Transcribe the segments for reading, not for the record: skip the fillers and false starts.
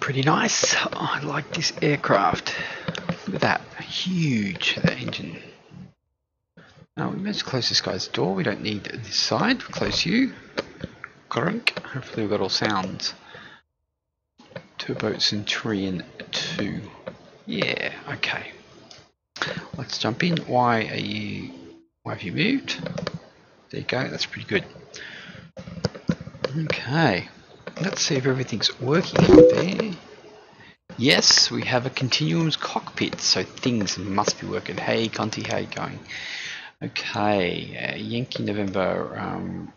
pretty nice. I like this aircraft. Look at that, huge, that engine. Now we managed to close this guy's door. We don't need this side. Close you. Grunk. Hopefully we've got all sounds. Turbo Centurion 2. Yeah, okay. Let's jump in. Why have you moved? There you go, that's pretty good. Okay. Let's see if everything's working out there. Yes, we have a continuum's cockpit, so things must be working. Hey Conti, how you going? Okay, Yankee November.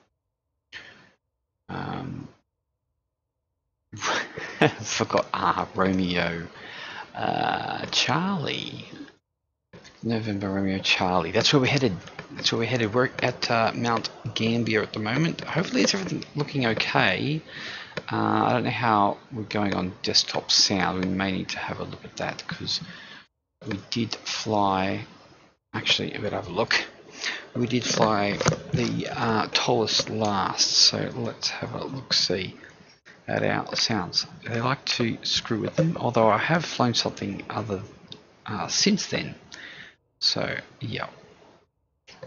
Forgot Romeo. Charlie. November Romeo Charlie. That's where we're headed. That's where we're headed. We're at Mount Gambier at the moment. Hopefully, is everything looking okay? I don't know how we're going on desktop sound. We may need to have a look at that because we did fly. Actually, I better have a look. We did fly the tallest last, so let's have a look. See at our sounds. They like to screw with them, although I have flown something other since then. So yeah.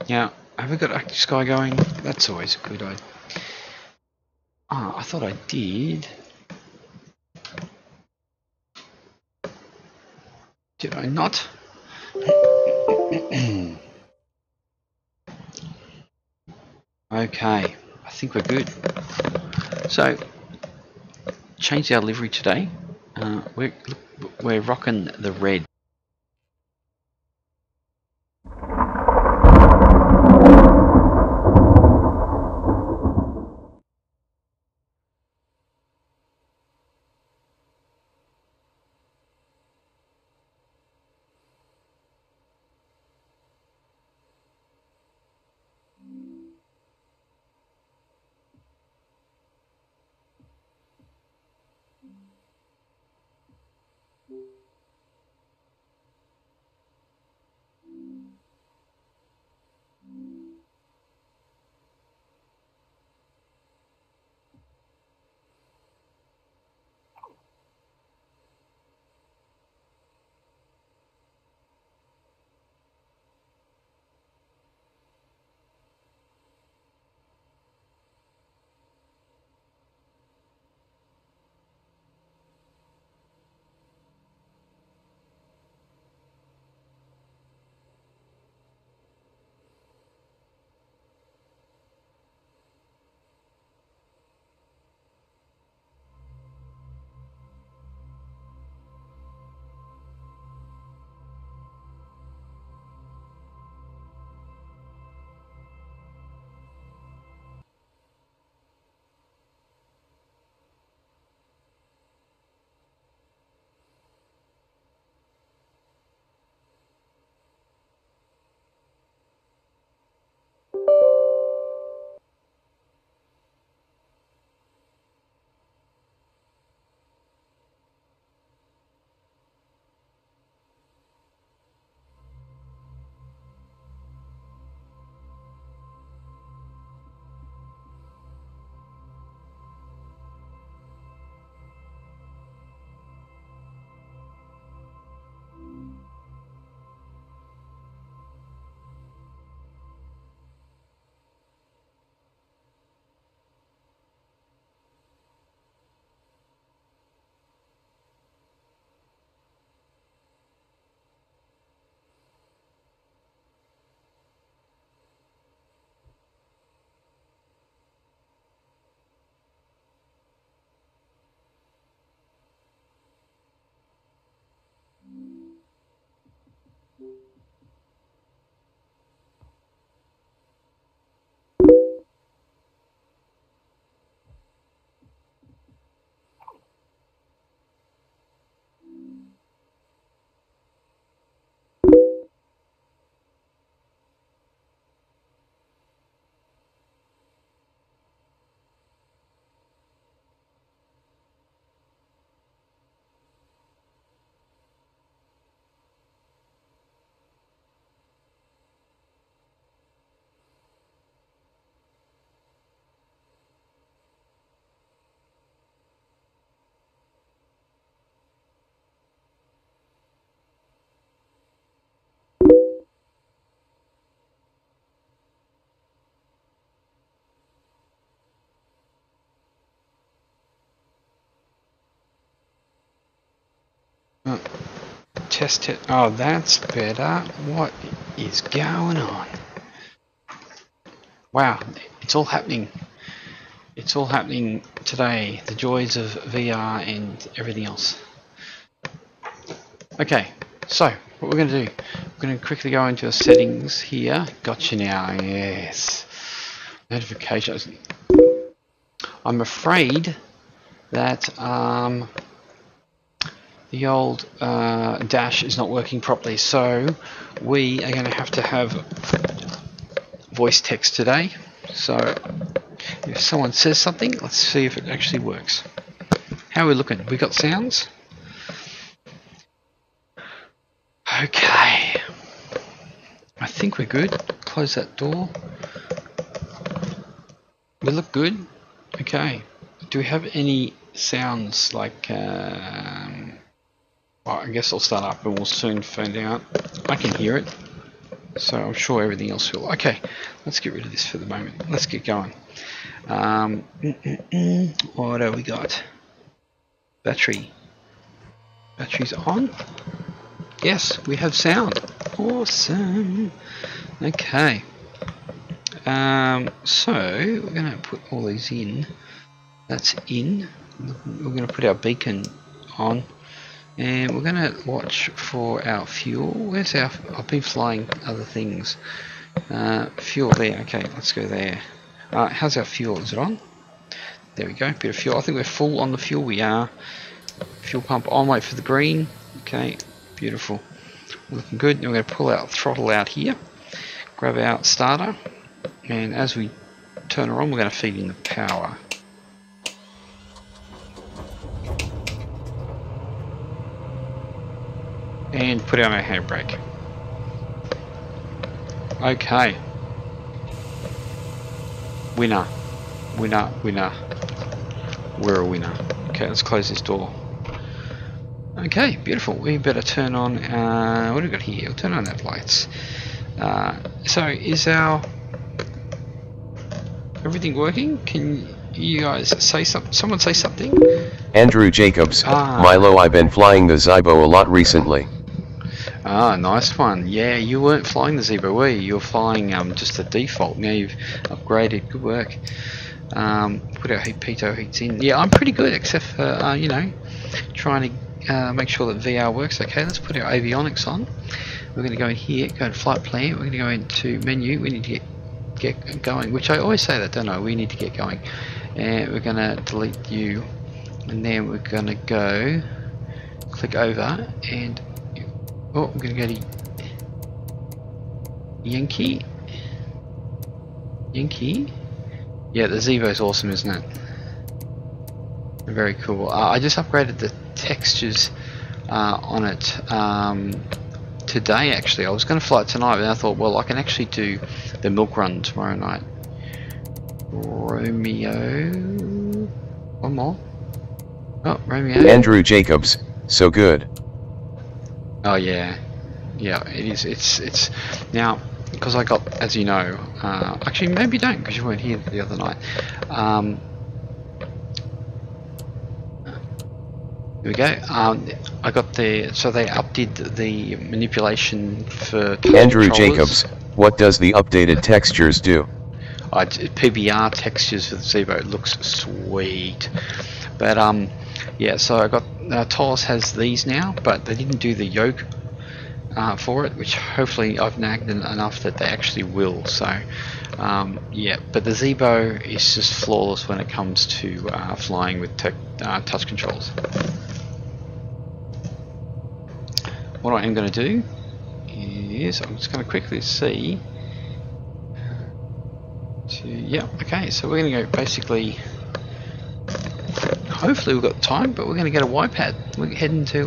Now, have we got Active Sky going? That's always a good idea. I thought I did. Did I not? Okay, I think we're good. So, changed our livery today. We're rocking the red. Oh, test it. Oh, that's better. What is going on? Wow, it's all happening. It's all happening today. The joys of VR and everything else. Okay, so what we're going to do, we're going to quickly go into the settings here. Gotcha now, yes. Notifications. I'm afraid that the old dash is not working properly, so we are going to have voice text today. So if someone says something, let's see if it actually works. How are we looking? We got sounds? Okay, I think we're good. Close that door. We look good. Okay, do we have any sounds like well, I guess I'll start up and we'll soon find out. I can hear it, so I'm sure everything else will. Okay, let's get rid of this for the moment. Let's get going. What have we got? Battery's on. Yes, we have sound. Awesome. Okay. So we're going to put all these in. That's in. We're going to put our beacon on, and we're going to watch for our fuel. Where's our? I've been flying other things. Fuel there. Okay, let's go there. How's our fuel? Is it on? There we go. Bit of fuel. I think we're full on the fuel. We are. Fuel pump on. Wait for the green. Okay. Beautiful. Looking good. Now we're going to pull our throttle out here. Grab our starter. And as we turn her on, we're going to feed in the power. And put on our handbrake. Okay. Winner. Winner, winner. We're a winner. Okay, let's close this door. Okay, beautiful. We better turn on, what do we got here? We'll turn on that lights. So, is our everything working? Can you guys say something? Someone say something? Andrew Jacobs. Milo, I've been flying the Zybo a lot recently. Nice one. Yeah, you weren't flying the Zybo, were you? You were flying just the default. Now you've upgraded. Good work. Put our pitot heats in. Yeah, I'm pretty good, except for, you know, trying to make sure that VR works. Okay, let's put our avionics on. We're going to go in here, go to flight plan. We're going to go into menu. We need to get going, which I always say that, don't I? We need to get going. And we're going to delete you, and then we're going to go click over, and we're going to go to Yankee. Yeah, the Zevo's awesome, isn't it? Very cool. I just upgraded the textures on it today, actually. I was going to fly it tonight, but I thought, well, I can actually do the milk run tomorrow night. Romeo. One more. Oh, Romeo. Andrew Jacobs, so good. Oh yeah, yeah. It is. It's now because I got, as you know. Actually, maybe don't, because you weren't here the other night. Here we go. I got so they updid the manipulation for Andrew Jacobs, what does the updated textures do? PBR textures for the Zevo. It looks sweet. But yeah, so I got Tolos has these now, but they didn't do the yoke for it, which hopefully I've nagged enough that they actually will. So yeah, but the Zevo is just flawless when it comes to flying with touch controls. What I am going to do is I'm just going to quickly see. Yeah, okay, so we're going to go basically. Hopefully we've got time, but we're going to go to YPAD. We're heading to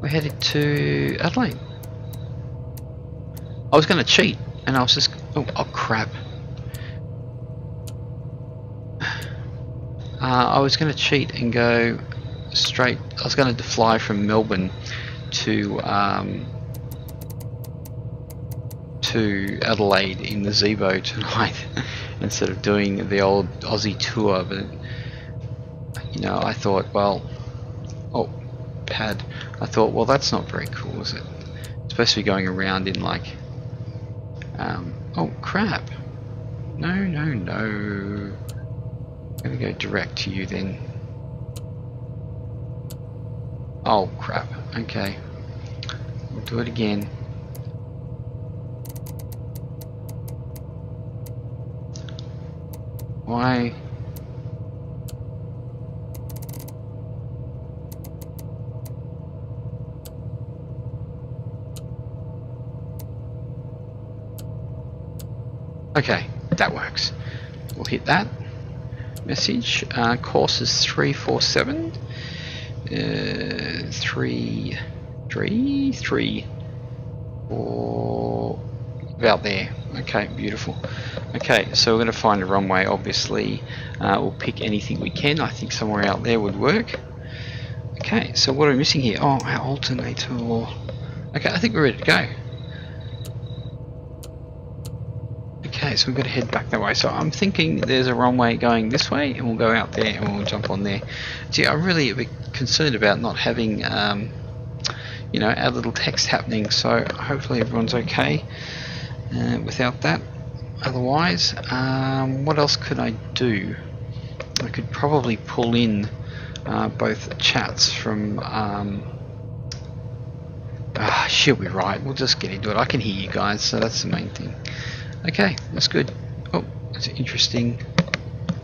we're headed to Adelaide. I was going to cheat, and I was just oh crap. I was going to cheat and go straight. I was going to fly from Melbourne to Adelaide in the Zevo tonight instead of doing the old Aussie tour, but you know, I thought, well, YPAD. I thought, well, that's not very cool, is it? It's supposed to be going around in like, oh crap! No, no, no. I'm gonna go direct to you then. Oh crap! Okay, we'll do it again. Why? Okay, that works. We'll hit that message. Course is 347. 3, 4, about there. Okay, beautiful. Okay, so we're going to find a runway. Obviously, we'll pick anything we can. I think somewhere out there would work. Okay, so what are we missing here? Oh, our alternator. Okay, I think we're ready to go. Okay, so we're going to head back that way. So I'm thinking there's a runway going this way, and we'll go out there and we'll jump on there. See, I'm really a bit concerned about not having, you know, our little text happening. So hopefully everyone's okay without that. Otherwise, what else could I do? I could probably pull in both chats from. She'll be right. We'll just get into it. I can hear you guys, so that's the main thing. Okay, that's good. Oh, that's an interesting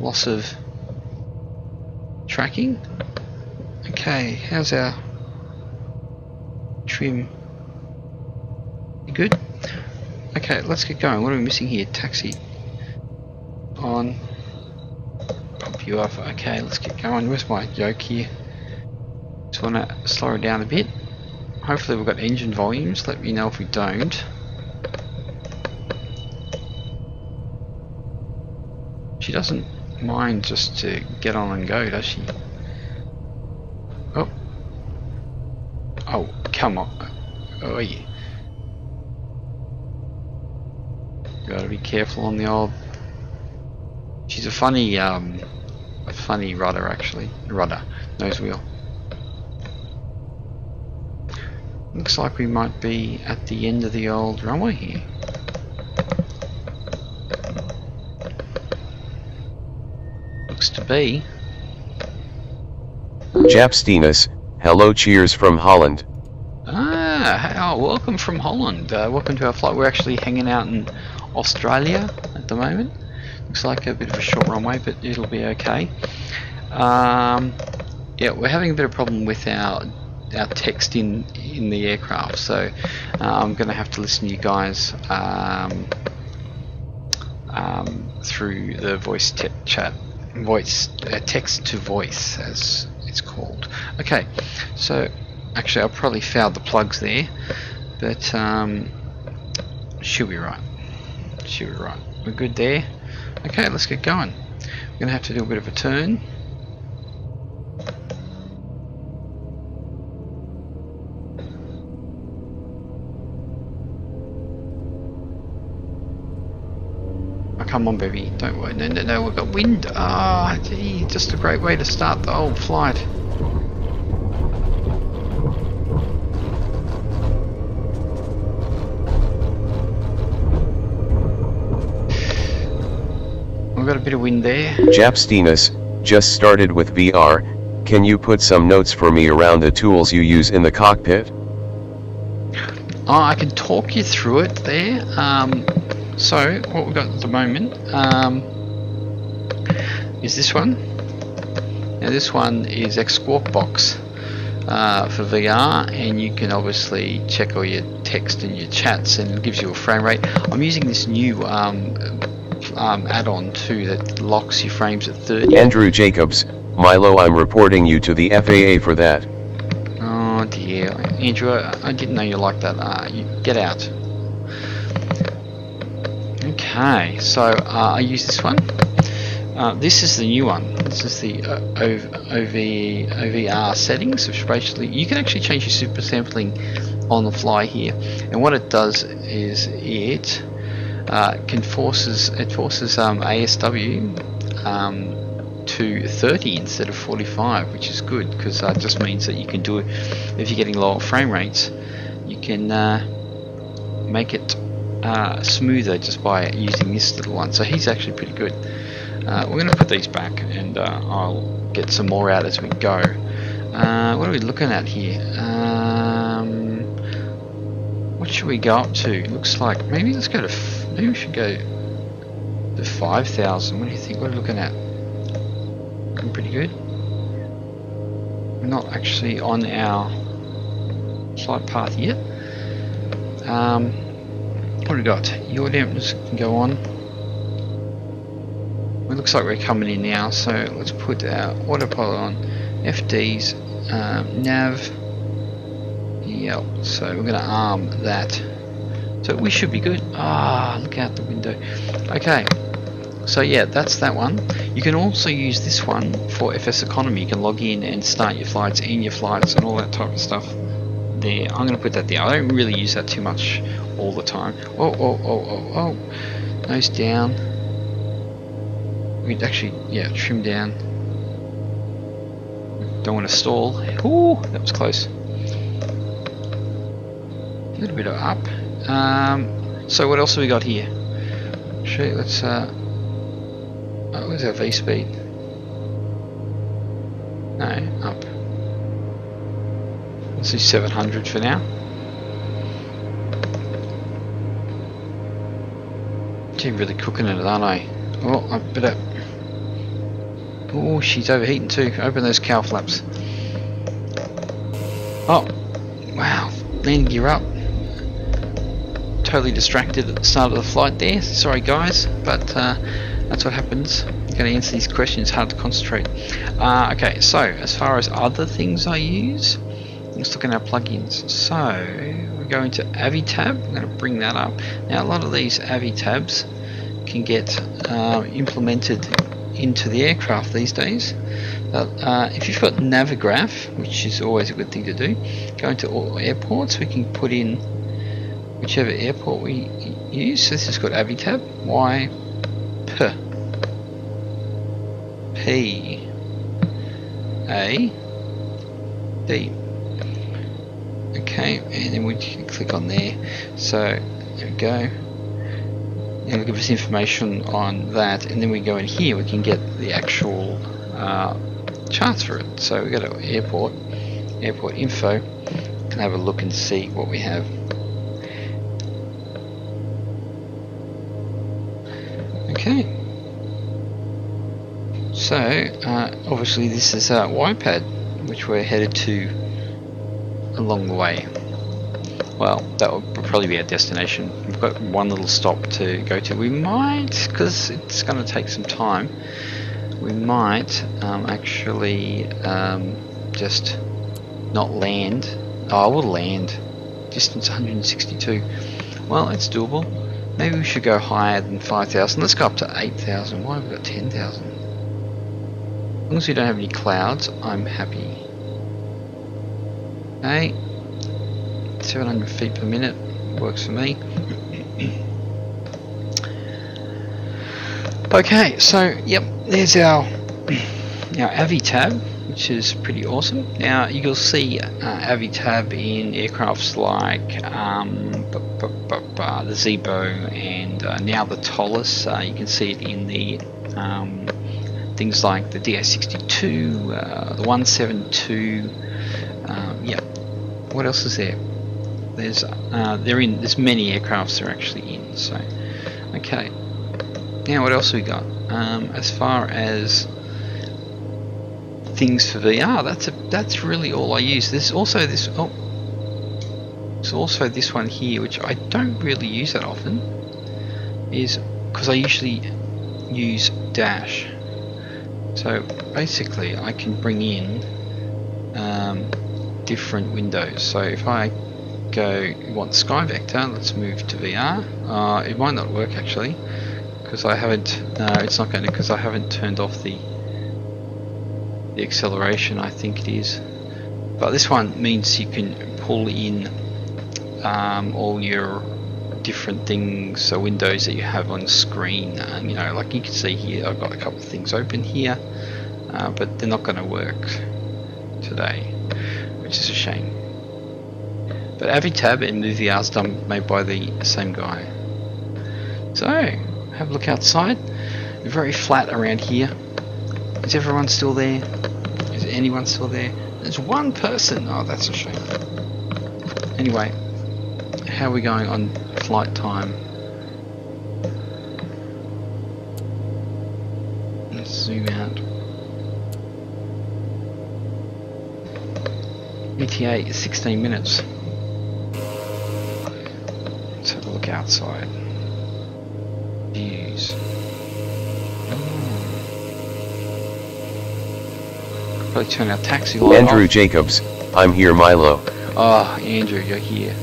loss of tracking. Okay, how's our trim? You good? Okay, let's get going. What are we missing here? Taxi on. Pump you off. Okay, let's get going. Where's my yoke here? Just want to slow it down a bit. Hopefully we've got engine volumes. Let me know if we don't. She doesn't mind just to get on and go, does she? Oh. Oh, come on. Oh, yeah. Gotta be careful on the old... She's a funny rudder, actually. Rudder. Nose wheel. Looks like we might be at the end of the old runway here. Looks to be. Japstinus, hello, cheers from Holland. Oh, welcome from Holland. Welcome to our flight. We're actually hanging out in Australia at the moment. Looks like a bit of a short runway, but it'll be okay. Yeah, we're having a bit of problem with our text in the aircraft, so I'm going to have to listen to you guys through the voice chat, text to voice as it's called. Okay, so actually I'll probably foul the plugs there, but she'll be right. She'll be right. We're good there. Okay, let's get going. We're going to have to do a bit of a turn. Come on, baby, don't worry. No, no, no, we've got wind. Ah, gee, just a great way to start the whole flight. We've got a bit of wind there. Japstinus, just started with VR. Can you put some notes for me around the tools you use in the cockpit? Oh, I can talk you through it there. So what we've got at the moment is this one. Now this one is Squawk Box for VR, and you can obviously check all your text and your chats, and it gives you a frame rate. I'm using this new add-on too that locks your frames at 30. Andrew Jacobs, Milo, I'm reporting you to the FAA for that. Oh dear, Andrew, I didn't know you like that. You get out. Okay, so I use this one. This is the new one. This is the OVR settings, which basically you can actually change your super sampling on the fly here. And what it does is it forces ASW to 30 instead of 45, which is good because that just means that you can do it if you're getting lower frame rates. You can make it smoother just by using this little one. So he's actually pretty good. We're going to put these back, and I'll get some more out as we go. What are we looking at here? What should we go up to? Looks like maybe let's go to. Maybe we should go to 5,000. What do you think? What are we looking at? Looking pretty good. We're not actually on our flight path yet. What do we got? Yaw dampers can go on. It looks like we're coming in now, so let's put our autopilot on. FD's nav. Yep. So we're going to arm that. So we should be good. Ah, look out the window. Okay. So yeah, that's that one. You can also use this one for FS Economy. You can log in and start your flights, end your flights, and all that type of stuff. There, I'm going to put that there. I don't really use that too much all the time. Oh. Nose down. We could actually, yeah, trim down. Don't want to stall. Ooh, that was close. A little bit of up. So what else have we got here? Actually, let's. Where's our V speed? No, up. Let's do 700 for now. Gee, really cooking it, aren't I? Oh, I better. Oh, she's overheating too. Open those cowl flaps. Oh, wow. Landing gear up. Totally distracted at the start of the flight there. Sorry guys, but that's what happens. I'm going to answer these questions, hard to concentrate. Okay, so as far as other things I use, let's look at our plugins. So we're going to AviTab. I'm going to bring that up. Now a lot of these AviTabs can get implemented into the aircraft these days. If you've got Navigraph, which is always a good thing to do, go into all airports. We can put in whichever airport we use. So this is called AviTab. YPAD. Okay, and then we can click on there. So there we go. It'll give us information on that, and then we go in here. We can get the actual charts for it. So we go to airport info. Can have a look and see what we have. Okay. So obviously this is YPAD, which we're headed to along the way. Well, that will probably be our destination. We've got one little stop to go to. We might, because it's going to take some time, we might actually just not land. Oh, I will land. Distance 162. Well, it's doable. Maybe we should go higher than 5,000. Let's go up to 8,000. Why have we got 10,000? As long as we don't have any clouds, I'm happy. Okay. 700 feet per minute works for me. Okay, so yep, there's our AviTab, which is pretty awesome. Now you'll see AviTab in aircrafts like the Zebo and now the Tolus. You can see it in the things like the DA62, the 172. Yeah. What else is there? There's there's many aircrafts they're actually in. So okay. Now what else we got? As far as things for VR, that's really all I use. There's also this. Oh, there's also this one here, which I don't really use that often. Is because I usually use Dash. So basically, I can bring in different windows. So if I go, want Sky Vector, let's move to VR. It might not work actually, because I haven't. No, it's not going to, because I haven't turned off the acceleration. I think it is, but this one means you can pull in all your different things, so windows that you have on the screen. You know, like you can see here, I've got a couple of things open here. but they're not going to work today, which is a shame. But AviTab and Movie R's made by the same guy. So, have a look outside. Very flat around here. Is everyone still there? Is anyone still there? There's one person. Oh, that's a shame. Anyway, how are we going on flight time? Let's zoom out. ETA is 16 minutes. Let's have a look outside. Views. Probably turn our taxi light Andrew off. Jacobs, I'm here Milo. Oh, Andrew, you're here.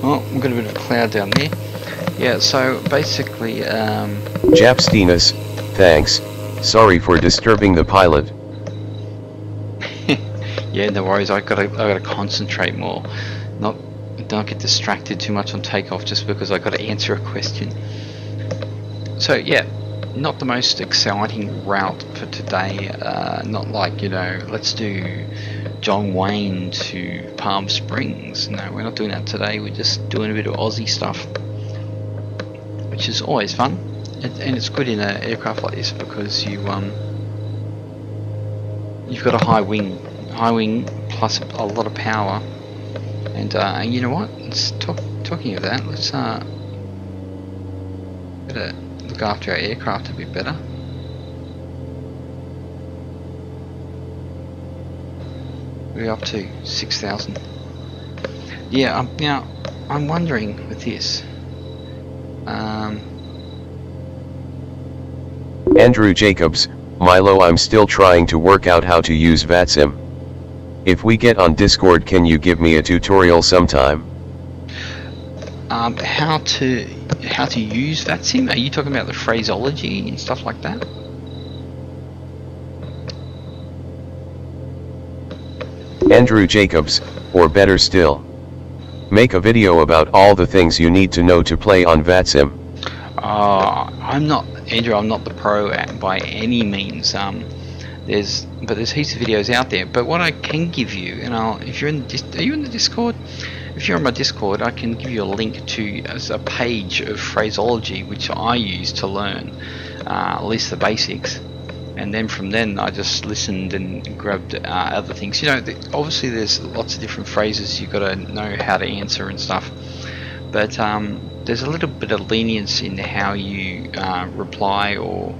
Oh, we've got a bit of a cloud down there. Yeah, so basically, Japstinas, thanks. Sorry for disturbing the pilot. yeah, no worries. I gotta concentrate more, not get distracted too much on takeoff just because I got to answer a question. So yeah, not the most exciting route for today. Not like, you know, let's do John Wayne to Palm Springs. No, we're not doing that today. We're just doing a bit of Aussie stuff, which is always fun, and it's good in an aircraft like this because you've got a high wing plus a lot of power. And you know what? Talking of that, let's better look after our aircraft a bit better. We're up to 6,000. Yeah, now I'm wondering with this. Andrew Jacobs, Milo, I'm still trying to work out how to use VATSIM. If we get on Discord, can you give me a tutorial sometime? How to use VATSIM? Are you talking about the phraseology and stuff like that? Andrew Jacobs, or better still, make a video about all the things you need to know to play on VATSIM. I'm not, Andrew, I'm not the pro by any means. There's heaps of videos out there. But what I can give you, and if you're in are you in the Discord? If you're on my Discord, I can give you a link to a page of phraseology which I use to learn at least the basics. And then from then I just listened and grabbed other things. You know, obviously there's lots of different phrases you've got to know how to answer and stuff. But there's a little bit of lenience in how you reply or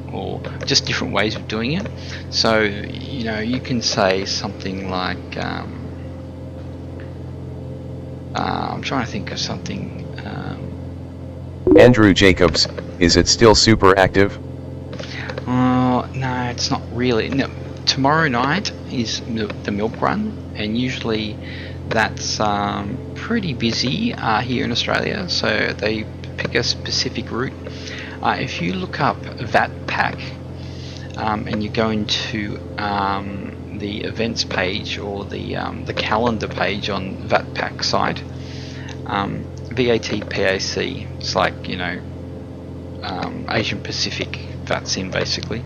just different ways of doing it. So, you know, you can say something like, I'm trying to think of something. Andrew Jacobs, is it still super active? No, it's not really. No, tomorrow night is the milk run, and usually that's pretty busy here in Australia, so they pick a specific route. If you look up VATPAC and you go into the events page or the calendar page on VATPAC site, VATPAC, it's like, you know, Asian Pacific VATSIM basically,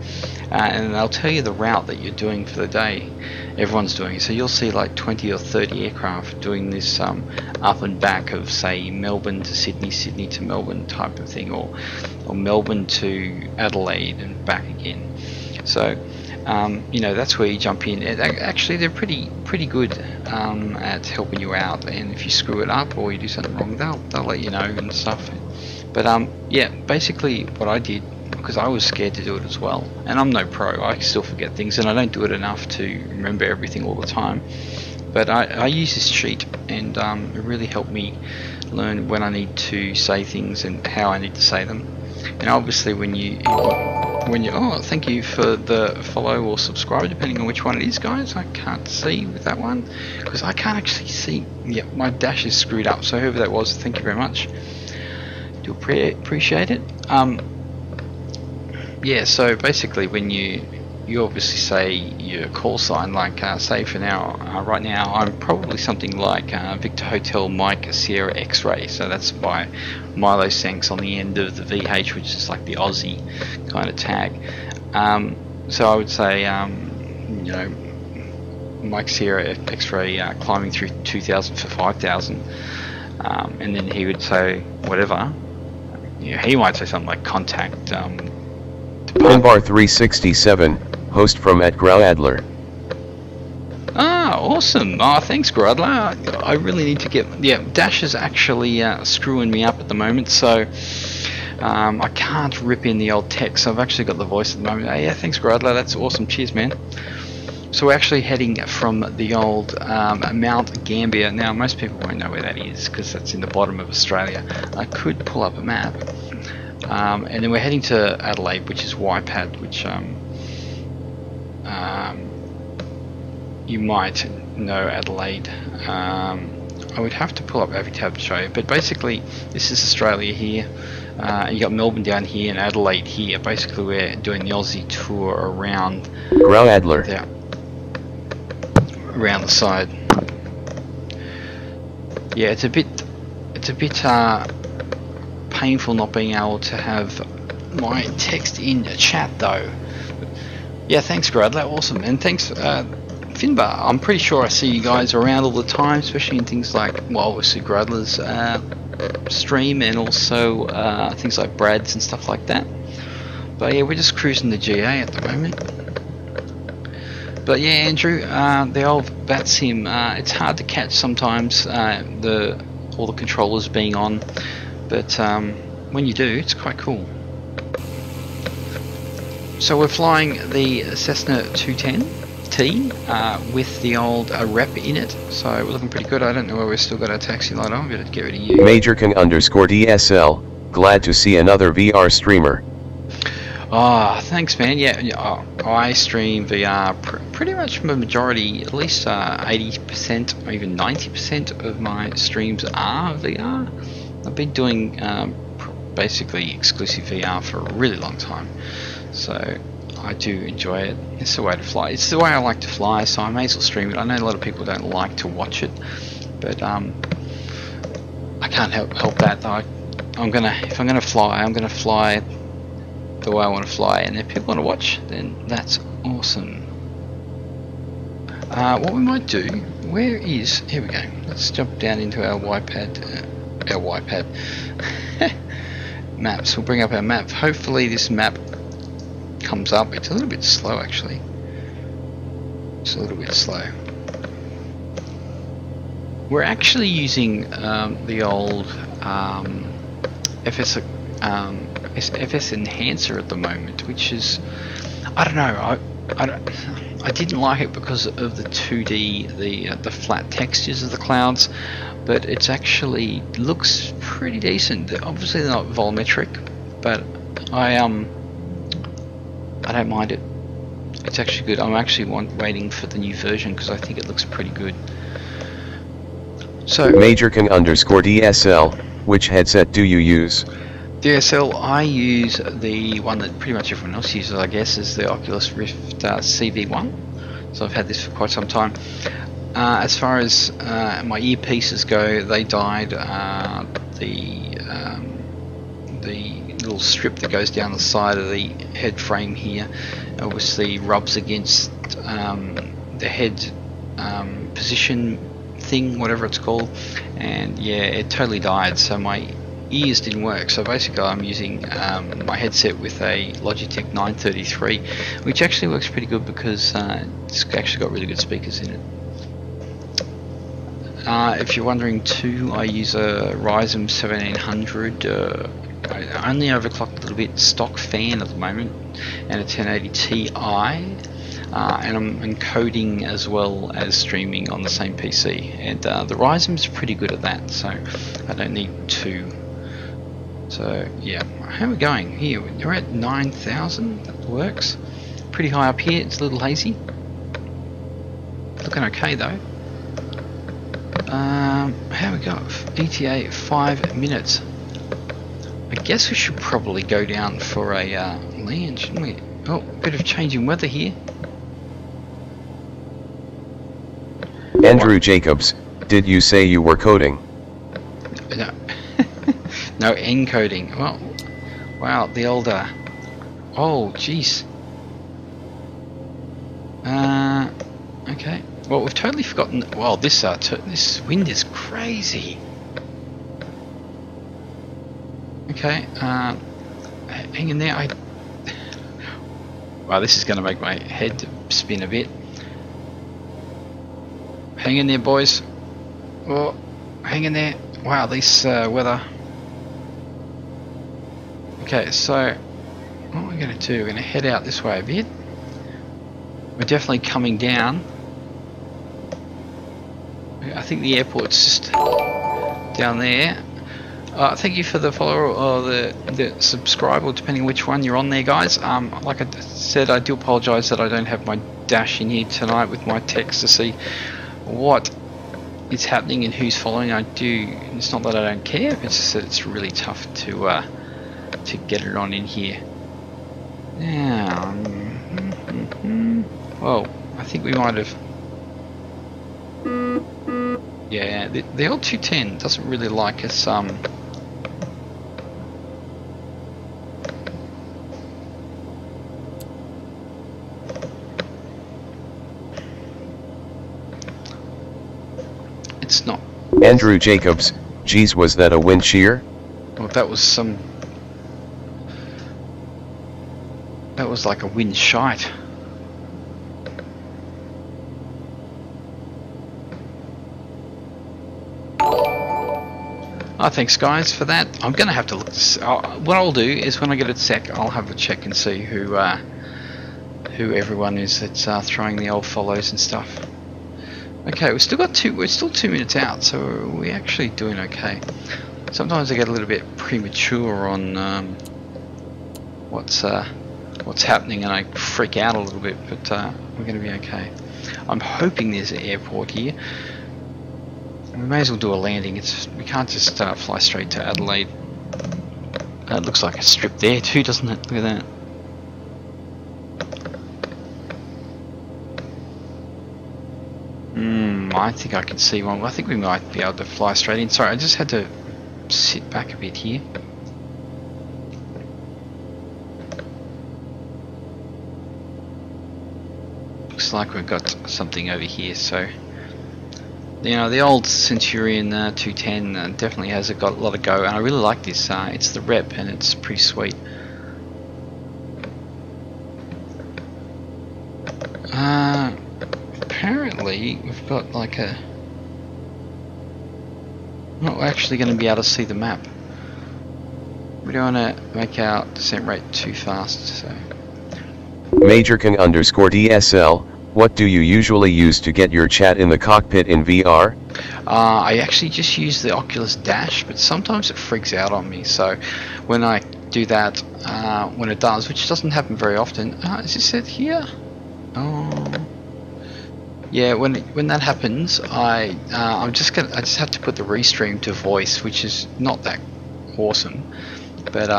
and they'll tell you the route that you're doing for the day. Everyone's doing it, so you'll see like 20 or 30 aircraft doing this up and back of, say, Melbourne to Sydney, Sydney to Melbourne type of thing, or Melbourne to Adelaide and back again. So you know, that's where you jump in. Actually, they're pretty good at helping you out, and if you screw it up or you do something wrong, they'll let you know and stuff. But yeah, basically what I did, because I was scared to do it as well, and I'm no pro, I still forget things, and I don't do it enough to remember everything all the time, but I use this sheet, and it really helped me learn when I need to say things and how I need to say them. And obviously when you oh, thank you for the follow or subscribe, depending on which one it is, guys. I can't see with that one because I can't actually see. Yeah, my dash is screwed up, so whoever that was, thank you very much, do appreciate it. Yeah, so basically when you obviously say your call sign, like say for now, right now I'm probably something like Victor Hotel Mike Sierra X-Ray, so that's by Milo Sanks on the end of the VH, which is like the Aussie kind of tag. So I would say, you know, Mike Sierra X-ray climbing through 2,000 for 5,000, and then he would say whatever. Yeah, he might say something like contact. Pinbar 367, host from @Growladler. Ah, awesome. Oh, thanks, Grodler. I really need to get... Yeah, Dash is actually screwing me up at the moment, so I can't rip in the old text. So I've actually got the voice at the moment. Yeah, thanks, Grodler. That's awesome. Cheers, man. So we're actually heading from the old Mount Gambier. Now, most people won't know where that is because that's in the bottom of Australia. I could pull up a map. And then we're heading to Adelaide, which is YPAD, which you might know Adelaide. I would have to pull up Avitab to show you, but basically this is Australia here. You got Melbourne down here and Adelaide here. Basically we're doing the Aussie tour around Growladler. Around the side. Yeah, it's a bit painful not being able to have my text in chat though. Yeah, thanks Gradler, awesome, and thanks Finbar. I'm pretty sure I see you guys around all the time, especially in things like, well, obviously Gradler's stream, and also things like Brad's and stuff like that. But yeah, we're just cruising the GA at the moment. But yeah, Andrew, the old VATSIM, it's hard to catch sometimes, all the controllers being on, but when you do, it's quite cool. So we're flying the Cessna 210T with the old rep in it, so we're looking pretty good. I don't know where we've still got our taxi light on. We've got to get rid of you. Majorking_DSL, glad to see another VR streamer. Oh, thanks, man. Yeah, I stream VR pretty much the majority, at least 80% or even 90% of my streams are VR. I've been doing basically exclusive VR for a really long time, so I do enjoy it. It's the way to fly. It's the way I like to fly, so I may as well stream it. I know a lot of people don't like to watch it, but I can't help that. Though. If I'm gonna fly the way I want to fly, and if people want to watch, then that's awesome. What we might do, here we go, let's jump down into our YPAD, maps. We'll bring up our map. Hopefully this map comes up. It's a little bit slow actually, it's a little bit slow. We're actually using the old FS enhancer at the moment, which is, I don't know, I didn't like it because of the 2D, the flat textures of the clouds, but it's actually looks pretty decent. Obviously they're not volumetric, but I don't mind it. It's actually good. I'm actually waiting for the new version because I think it looks pretty good. So Majorking_DSL, which headset do you use? DSL, I use the one that pretty much everyone else uses, I guess, is the Oculus Rift CV1. So I've had this for quite some time. As far as my earpieces go, they died. The little strip that goes down the side of the head frame here obviously rubs against the head position thing, whatever it's called, and yeah, it totally died, so my ears didn't work. So basically I'm using my headset with a Logitech 933, which actually works pretty good because it's actually got really good speakers in it. If you're wondering too, I use a Ryzen 1700, I only overclocked a little bit, stock fan at the moment, and a 1080 Ti, and I'm encoding as well as streaming on the same PC, and the Ryzen's pretty good at that, so I don't need two. So yeah, how are we going here? We're at 9,000, that works. Pretty high up here, it's a little hazy. Looking okay though. How we go? ETA 5 minutes. I guess we should probably go down for a land, shouldn't we? Oh, bit of changing weather here. Andrew Jacobs, did you say you were coding? No, no encoding. Well, wow, the older. Oh, jeez. Okay. Well, we've totally forgotten. Well, this wind is crazy. Okay. Hang in there. Wow, this is going to make my head spin a bit. Hang in there, boys. Oh, hang in there. Wow, this weather. Okay, so what we're going to do, we're going to head out this way a bit. We're definitely coming down. I think the airport's just down there. Thank you for the follow or the subscribe, or depending on which one you're on there, guys. Like I said, I do apologise that I don't have my dash in here tonight with my text to see what is happening and who's following. I do. It's not that I don't care. It's just that it's really tough to get it on in here. Now, well, I think we might have. Yeah, the old 210 doesn't really like us. It's not. Andrew Jacobs, geez, was that a wind shear? Well, that was some. That was like a wind shite. Oh, thanks guys for that. I'm gonna have to look. What I'll do is when I get a sec, I'll have a check and see who everyone is that's throwing the old follows and stuff. Okay, we've still got we're still 2 minutes out, so we're actually doing okay. Sometimes I get a little bit premature on what's happening, and I freak out a little bit, but we're going to be okay. I'm hoping there's an airport here. We may as well do a landing. We can't just fly straight to Adelaide. It looks like a strip there too, doesn't it? Look at that. I think I can see one. I think we might be able to fly straight in. Sorry, I just had to sit back a bit here. Looks like we've got something over here, so you know, the old Centurion 210 definitely has got a lot of go, and I really like this. It's the rep, and it's pretty sweet. Apparently, we've got like a. Not actually going to be able to see the map. We don't want to make our descent rate too fast, so. Majorking_DSL, what do you usually use to get your chat in the cockpit in VR? I actually just use the Oculus Dash, but sometimes it freaks out on me. So when I do that, when it does, which doesn't happen very often, is this it here? Oh, yeah. When that happens, I just have to put the restream to voice, which is not that awesome, but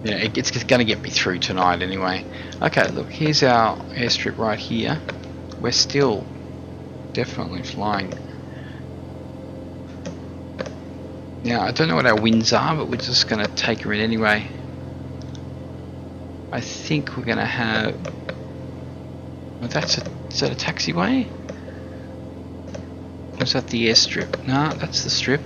yeah, it's going to get me through tonight anyway. Okay, look, here's our airstrip right here. We're still definitely flying. Now, I don't know what our winds are, but we're just going to take her in anyway. I think we're going to have... Well, is that a taxiway? Or is that the airstrip? No, that's the strip.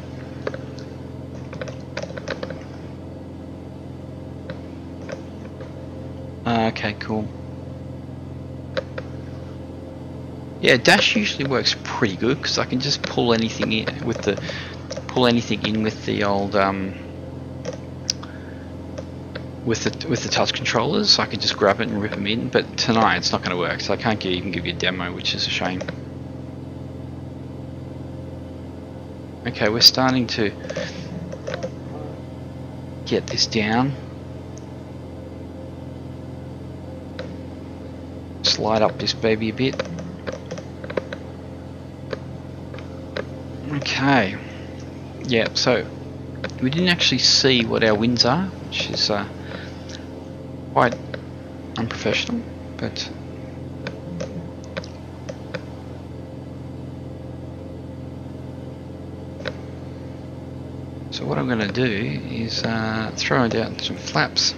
Okay, cool. Yeah, Dash usually works pretty good because I can just pull anything in with the old with the touch controllers. So I can just grab it and rip them in. But tonight it's not going to work, so I can't even give you a demo, which is a shame. Okay, we're starting to get this down. Slide up this baby a bit. Okay. Yeah, so we didn't actually see what our winds are, which is quite unprofessional, but so what I'm going to do is throw down some flaps.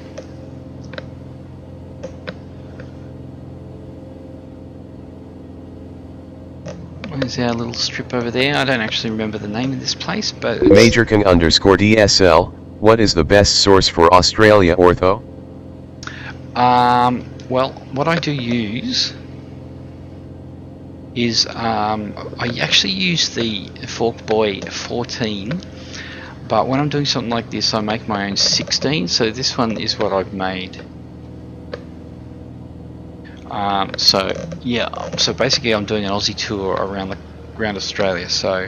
There's our little strip over there. I don't actually remember the name of this place, but it's... Major King _DSL, what is the best source for Australia ortho? Well, what I do use is I actually use the Forkboy 14, but when I'm doing something like this I make my own 16, so this one is what I've made. So yeah, so basically I'm doing an Aussie tour around Australia, so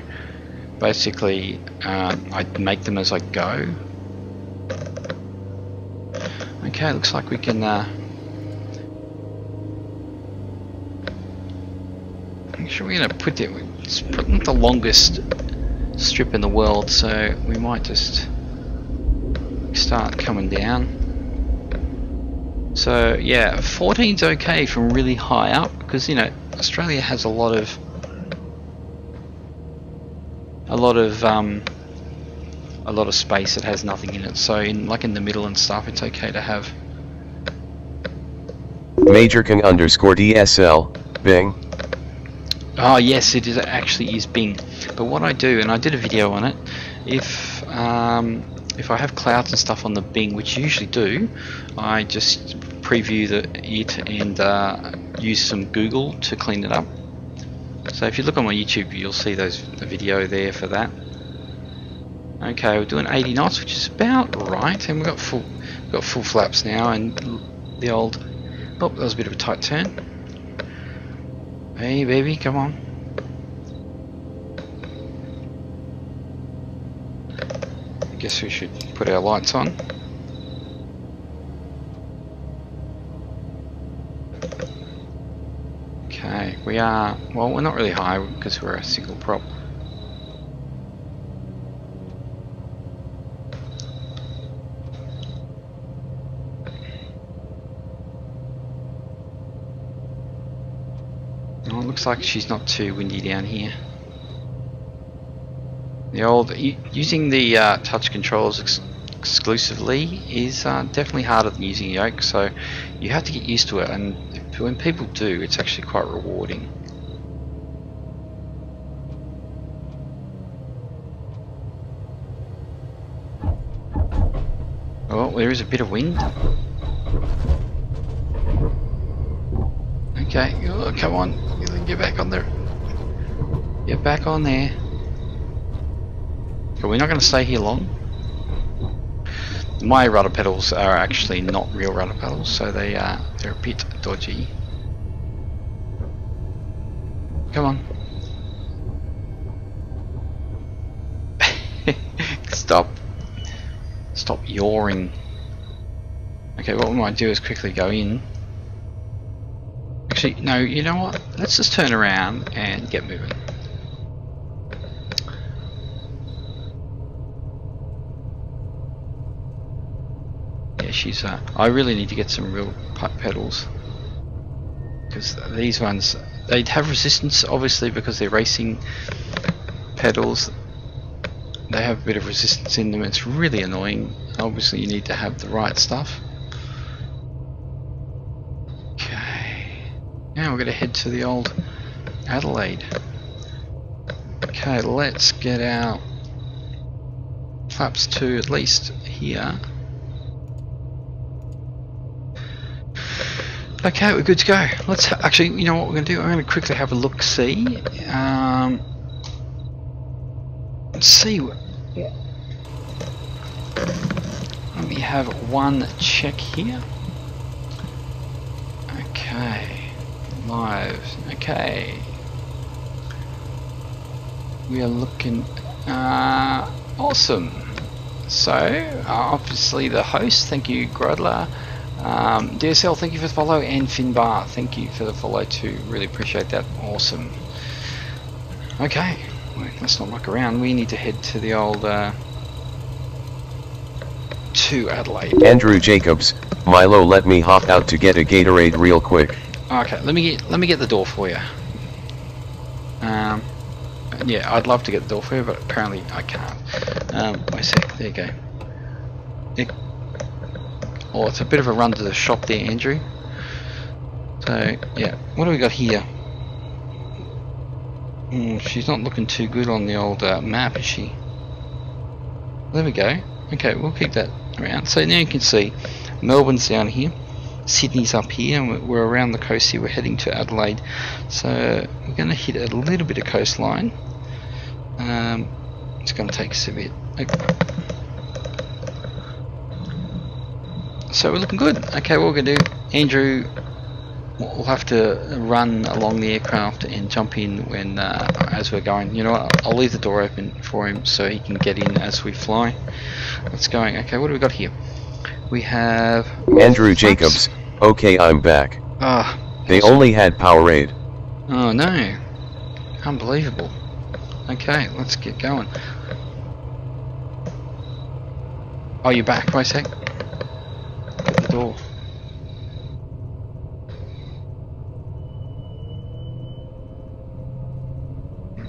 basically I make them as I go. Okay, looks like we can actually we're going to put it, it's not the longest strip in the world, so we might just start coming down. So yeah, 14's okay from really high up, because you know Australia has a lot of space that has nothing in it. So in the middle and stuff, it's okay to have. Major King _DSL, Bing. Oh yes, it actually is Bing. But what I do, and I did a video on it, if I have clouds and stuff on the Bing, which you usually do, I just preview it and use some Google to clean it up. So if you look on my YouTube, you'll see the video there for that. Okay, we're doing 80 knots, which is about right, and we've got full flaps now, and the old. Oh, that was a bit of a tight turn. Hey, baby, come on. I guess we should put our lights on. Okay, we are, well, we're not really high because we're a single prop. Oh, it looks like she's not too windy down here. The old, using the touch controls exclusively is definitely harder than using yoke, so you have to get used to it, and when people do, it's actually quite rewarding. Oh, there is a bit of wind. Okay, oh, come on, get back on there. Get back on there. But we're not going to stay here long. My rudder pedals are actually not real rudder pedals, so they're a bit dodgy. Come on. Stop yawing. Okay, what we might do is quickly go in. Actually, no, you know what? Let's just turn around and get moving. Yeah, she's I really need to get some real pedals, because these ones, they have resistance, obviously, because they're racing pedals. They have a bit of resistance in them. It's really annoying. Obviously you need to have the right stuff. Okay, now we're going to head to the old Adelaide. Okay, let's get our flaps to at least here. Okay, we're good to go. Let's actually, you know what we're going to do? I'm going to quickly have a look, see. Let's see. Let me have one check here. Okay, live. Okay, we are looking awesome. So obviously the host, thank you, Grodler. DSL, thank you for the follow, and Finbar, thank you for the follow too. Really appreciate that. Awesome. Okay, let's not muck around. We need to head to the old to Adelaide. Andrew Jacobs, Milo, let me hop out to get a Gatorade real quick. Okay, let me get the door for you. Yeah, I'd love to get the door for you, but apparently I can't. Wait a sec. There you go. Oh, it's a bit of a run to the shop there, Andrew. So yeah, what do we got here? She's not looking too good on the old map, is she? There we go. Okay, we'll keep that around. So now you can see Melbourne's down here, Sydney's up here, and we're around the coast here. We're heading to Adelaide. So we're going to hit a little bit of coastline. It's going to take us a bit. Okay. So we're looking good. Okay, what we're going to do, Andrew, we'll have to run along the aircraft and jump in when as we're going. You know what, I'll leave the door open for him so he can get in as we fly. Let's go. Okay, what do we got here? We have Andrew Jacobs. Okay, I'm back. They only had Powerade. Oh no, unbelievable. Okay, let's get going. Oh, you're back. Wait a sec. Get the door.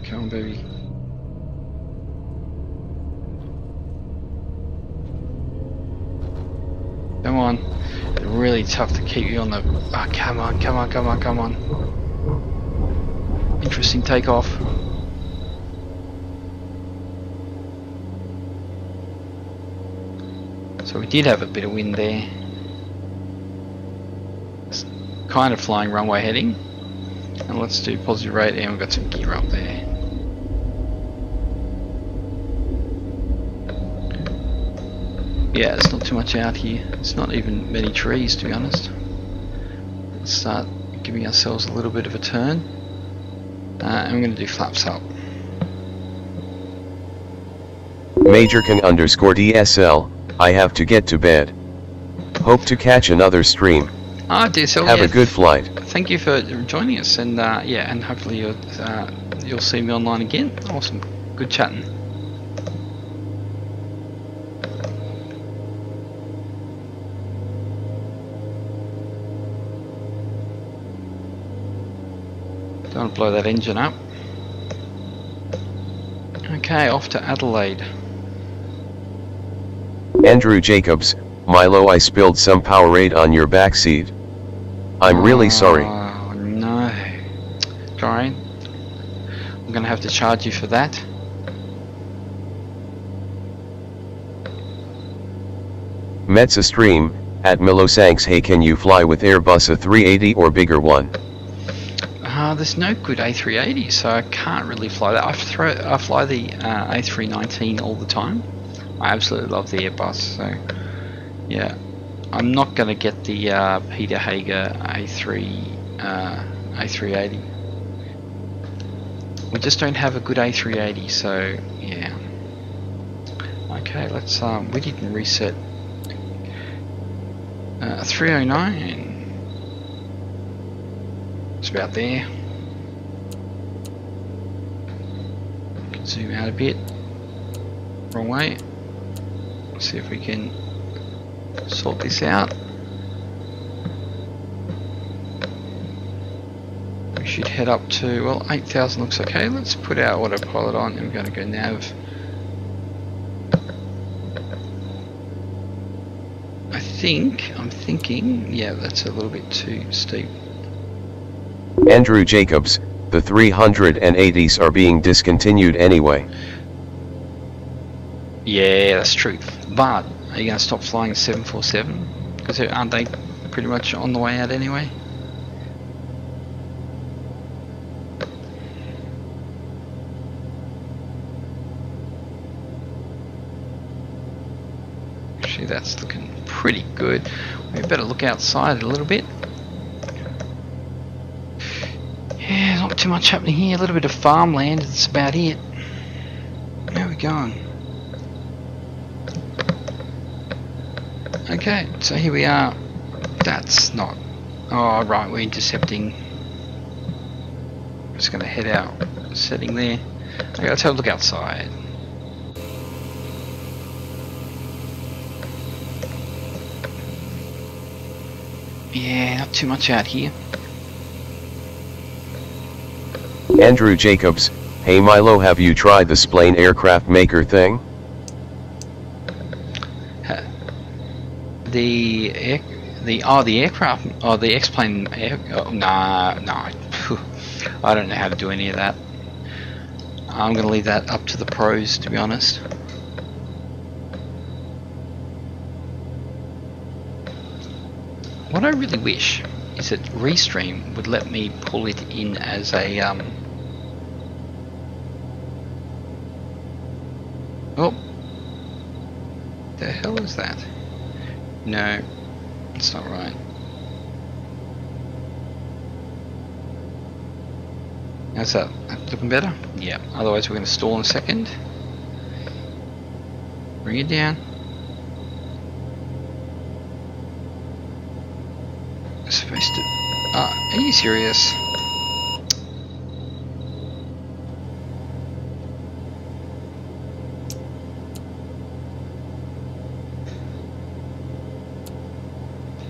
Come on, baby. Come on. It's really tough to keep you on the... Oh, come on, come on, come on, come on. Interesting takeoff. So we did have a bit of wind there. It's kind of flying runway heading. And let's do positive rate, and we've got some gear up there. Yeah, it's not too much out here. It's not even many trees, to be honest. Let's start giving ourselves a little bit of a turn. And we're going to do flaps up. Major can _DSL. I have to get to bed. Hope to catch another stream. DSL, have a good flight. Thank you for joining us, and yeah, and hopefully you'll see me online again. Awesome, good chatting. Don't want to blow that engine up. Okay, off to Adelaide. Andrew Jacobs, Milo, I spilled some Powerade on your backseat. I'm really sorry. Oh no. Alright. I'm gonna have to charge you for that. Metsa stream, at Milosanks, hey, can you fly with Airbus a 380 or bigger one? There's no good A380, so I can't really fly that. I fly the A319 all the time. I absolutely love the Airbus, so yeah. I'm not going to get the Peter Hager A380. We just don't have a good A380, so yeah. Okay, let's we didn't reset 309. It's about there. Zoom out a bit. Wrong way. See if we can sort this out. We should head up to, well, 8,000 looks okay. Let's put our autopilot on and we're going to go nav. I'm thinking, yeah, that's a little bit too steep. Andrew Jacobs, the 380s are being discontinued anyway. Yeah, that's true. But are you going to stop flying 747? Because aren't they pretty much on the way out anyway? Actually, that's looking pretty good. We better look outside a little bit. Yeah, not too much happening here. A little bit of farmland. That's about it. Where are we going? Okay, so here we are. That's not... Oh, right, we're intercepting. Just going to head out. Setting there. Okay, let's have a look outside. Yeah, not too much out here. Andrew Jacobs, hey Milo, have you tried the Splane aircraft maker thing? The aircraft, the X-plane, nah, I don't know how to do any of that. I'm going to leave that up to the pros, to be honest. What I really wish is that Restream would let me pull it in as a oh, the hell is that? No, it's not right. How's that? Looking better? Yeah. Otherwise we're going to stall in a second. Bring it down. It's supposed to... Ah, are you serious?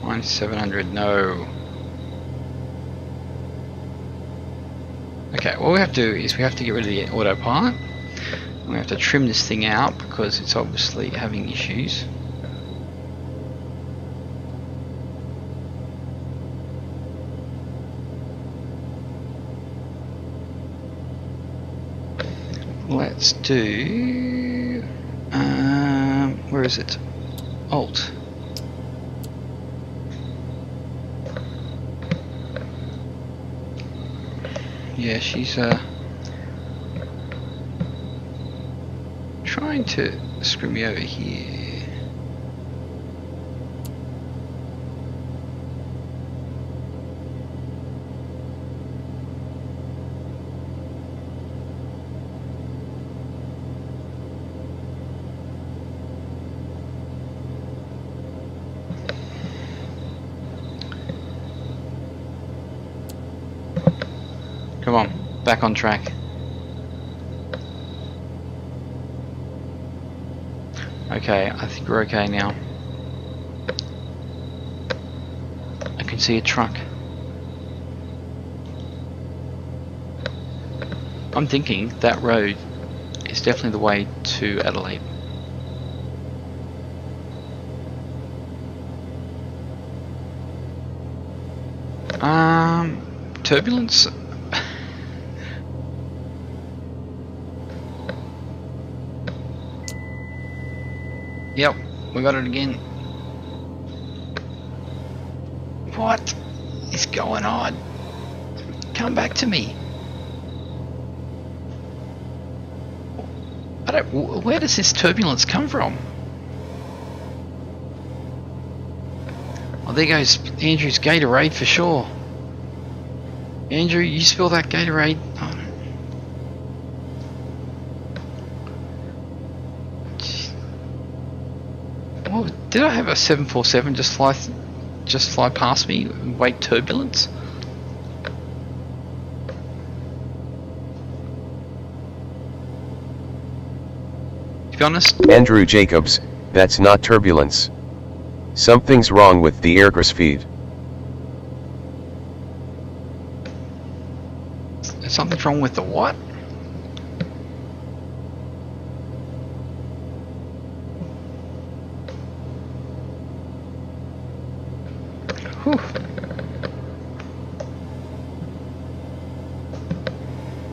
Minus 700, no. Okay, what we have to do is we have to get rid of the autopilot. And we have to trim this thing out because it's obviously having issues. Let's do... where is it? Alt. Yeah, she's trying to screw me over here. Come on, back on track. Okay, I think we're okay now. I can see a truck. I'm thinking that road is definitely the way to Adelaide. Turbulence? Yep, we got it again. What is going on? Come back to me. I don't... Where does this turbulence come from? Oh, there goes Andrew's Gatorade for sure. Andrew, you spill that Gatorade. Oh. Oh, did I have a 747 just fly past me and wake turbulence? To be honest, Andrew Jacobs, that's not turbulence. Something's wrong with the aircraft feed. something's wrong with the what? Whew.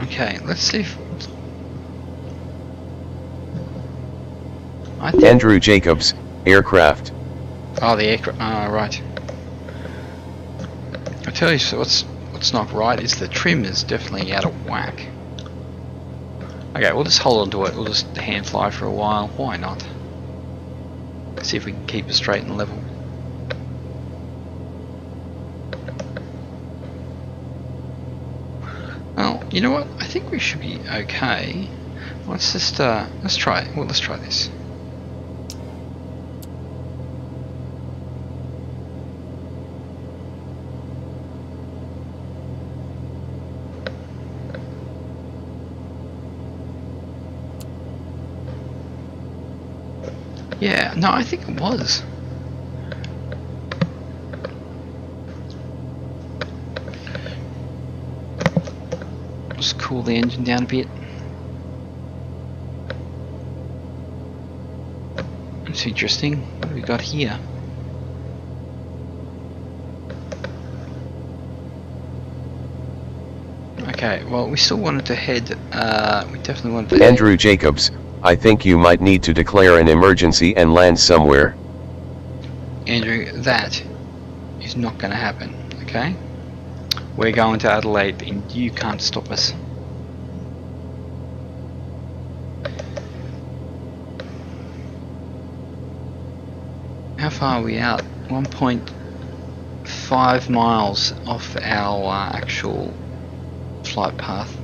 Okay, let's see if... Andrew Jacobs, aircraft. Oh, the aircraft. Oh, right. I tell you, so what's not right is the trim is definitely out of whack. Okay, we'll just hold on to it. We'll just hand fly for a while. Why not? See if we can keep it straight and level. Well, you know what? I think we should be okay. Let's just let's try it. Well, let's try this. Yeah, no, I think it was. Just cool the engine down a bit. That's interesting. What do we got here? Okay, well, we still wanted to head, we definitely wanted to Andrew Jacobs, I think you might need to declare an emergency and land somewhere. Andrew, that is not going to happen, okay? We're going to Adelaide and you can't stop us. How far are we out? 1.5 miles off our actual flight path.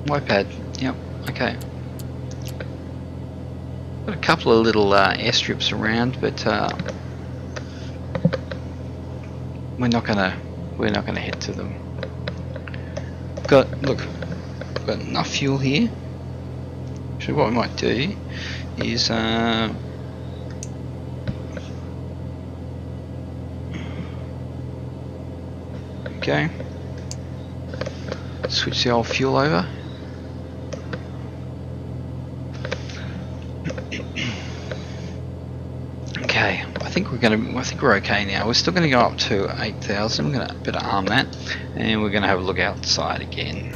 YPAD, yep, okay. Got a couple of little airstrips around, but we're not gonna head to them. Got enough fuel here. So what we might do is okay, switch the old fuel over. Okay, I think we're okay now. We're still gonna go up to 8,000. We're gonna better arm that, and we're gonna have a look outside again.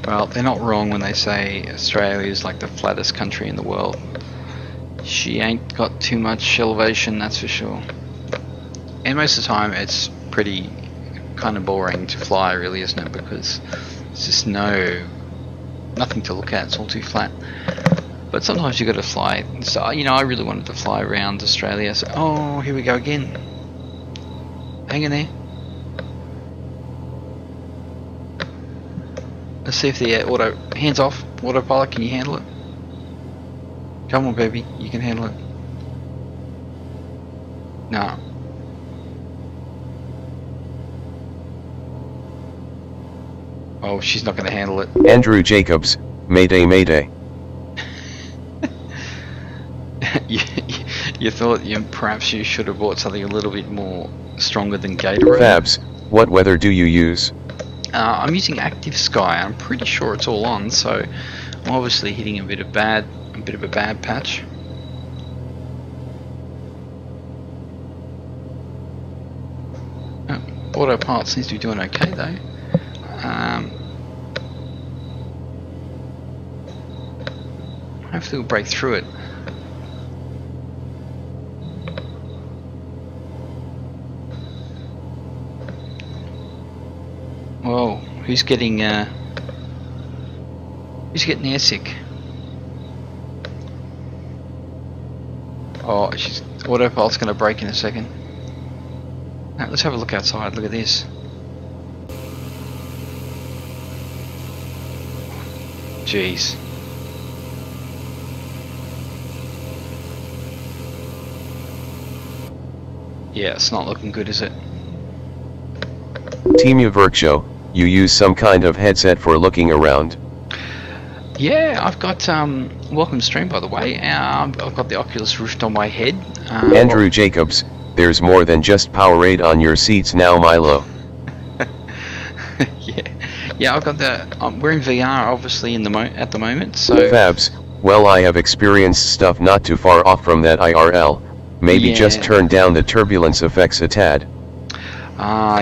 Well, they're not wrong when they say Australia is like the flattest country in the world. She ain't got too much elevation, that's for sure. And most of the time it's pretty kind of boring to fly, really, isn't it? Because there's just nothing to look at, it's all too flat. But sometimes you got to fly. So, you know, I really wanted to fly around Australia. So, oh, here we go again. Hang in there. Let's see if the hands off, autopilot, can you handle it? Come on, baby, you can handle it. No. Oh, she's not going to handle it. Andrew Jacobs, Mayday Mayday. you thought perhaps you should have bought something a little bit more stronger than Gatorade? Fabs, what weather do you use? I'm using Active Sky. I'm pretty sure it's all on, so I'm obviously hitting a bit of a bad patch. Autopilot seems to be doing okay though. Hopefully we'll break through it. Whoa, who's getting airsick? Oh, autopilot's going to break in a second. Now, let's have a look outside. Look at this. Jeez. Yeah, it's not looking good, is it? Team Show, you use some kind of headset for looking around. Yeah, I've got welcome stream, by the way. I've got the Oculus Rift on my head. Andrew Jacobs, there's more than just Powerade on your seats now, Milo. yeah, I've got the. We're in VR, obviously, at the moment. So. Fabs, well, I have experienced stuff not too far off from that IRL. Maybe just turn down the turbulence effects a tad.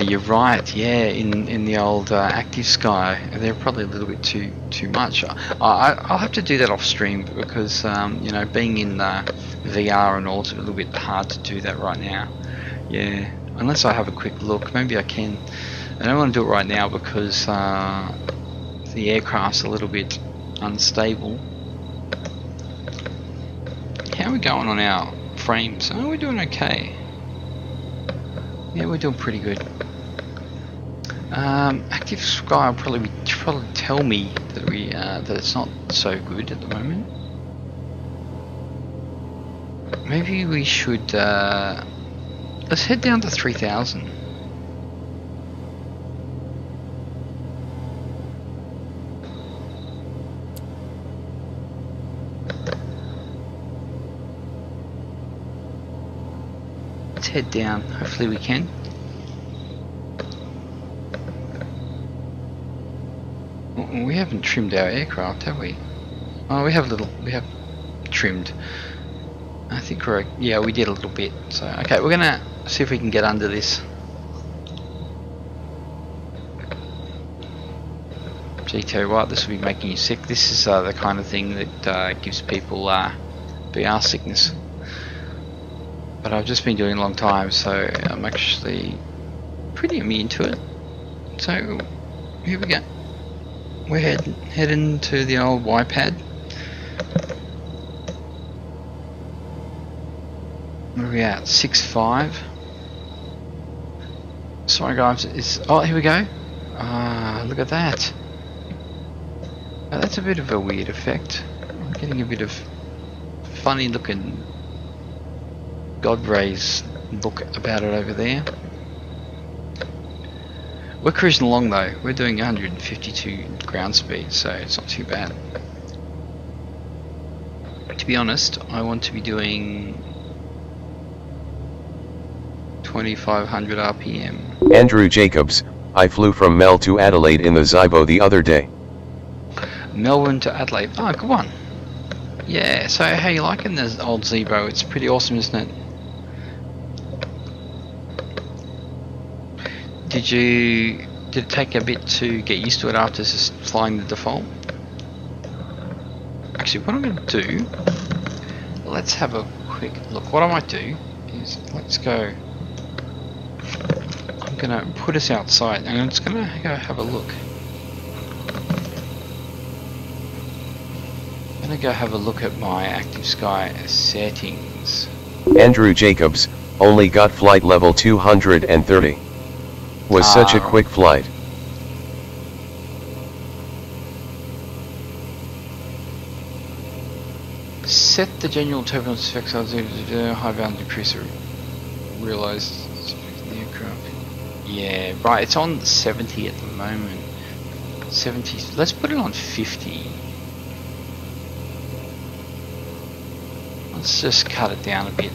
You're right. Yeah, in the old Active Sky, they're probably a little bit too much. I'll have to do that off stream because you know, being in VR and all, it's a little bit hard to do that right now. Yeah, unless I have a quick look, maybe I can. I don't want to do it right now because the aircraft's a little bit unstable. How are we going on our frames? Oh, we're doing okay. Yeah, we're doing pretty good. Active Sky will probably tell me that that it's not so good at the moment. Maybe we should let's head down to 3,000. head down. Hopefully we can. We haven't trimmed our aircraft, have we? Oh, we have trimmed. I think yeah, we did a little bit. So, okay, we're gonna see if we can get under this. Gee, tell you what, this will be making you sick. This is the kind of thing that gives people BR sickness. But I've just been doing it a long time, so I'm actually pretty immune to it. So, here we go. We're heading to the old YPAD. Where are we at? 6.5. Sorry guys, oh, here we go. Ah, look at that. Oh, that's a bit of a weird effect. I'm getting a bit of funny looking God rays look about it over there. We're cruising along though. We're doing 152 ground speed, so it's not too bad. To be honest, I want to be doing 2500 RPM. Andrew Jacobs, I flew from Mel to Adelaide in the Zybo the other day. Melbourne to Adelaide. Oh, good one. Yeah, so how you liking this old Zybo? It's pretty awesome, isn't it? Did it take a bit to get used to it after just flying the default? Actually, what I'm going to do, let's have a quick look. What I might do is, let's go, I'm going to put us outside and I'm just going to go have a look. I'm going to go have a look at my Active Sky settings. Andrew Jacobs, only got flight level 230. Was such a quick flight. Set the general turbulence effects on high bound decreaser. Realized the aircraft. Yeah, right, it's on 70 at the moment. 70, let's put it on 50. Let's just cut it down a bit.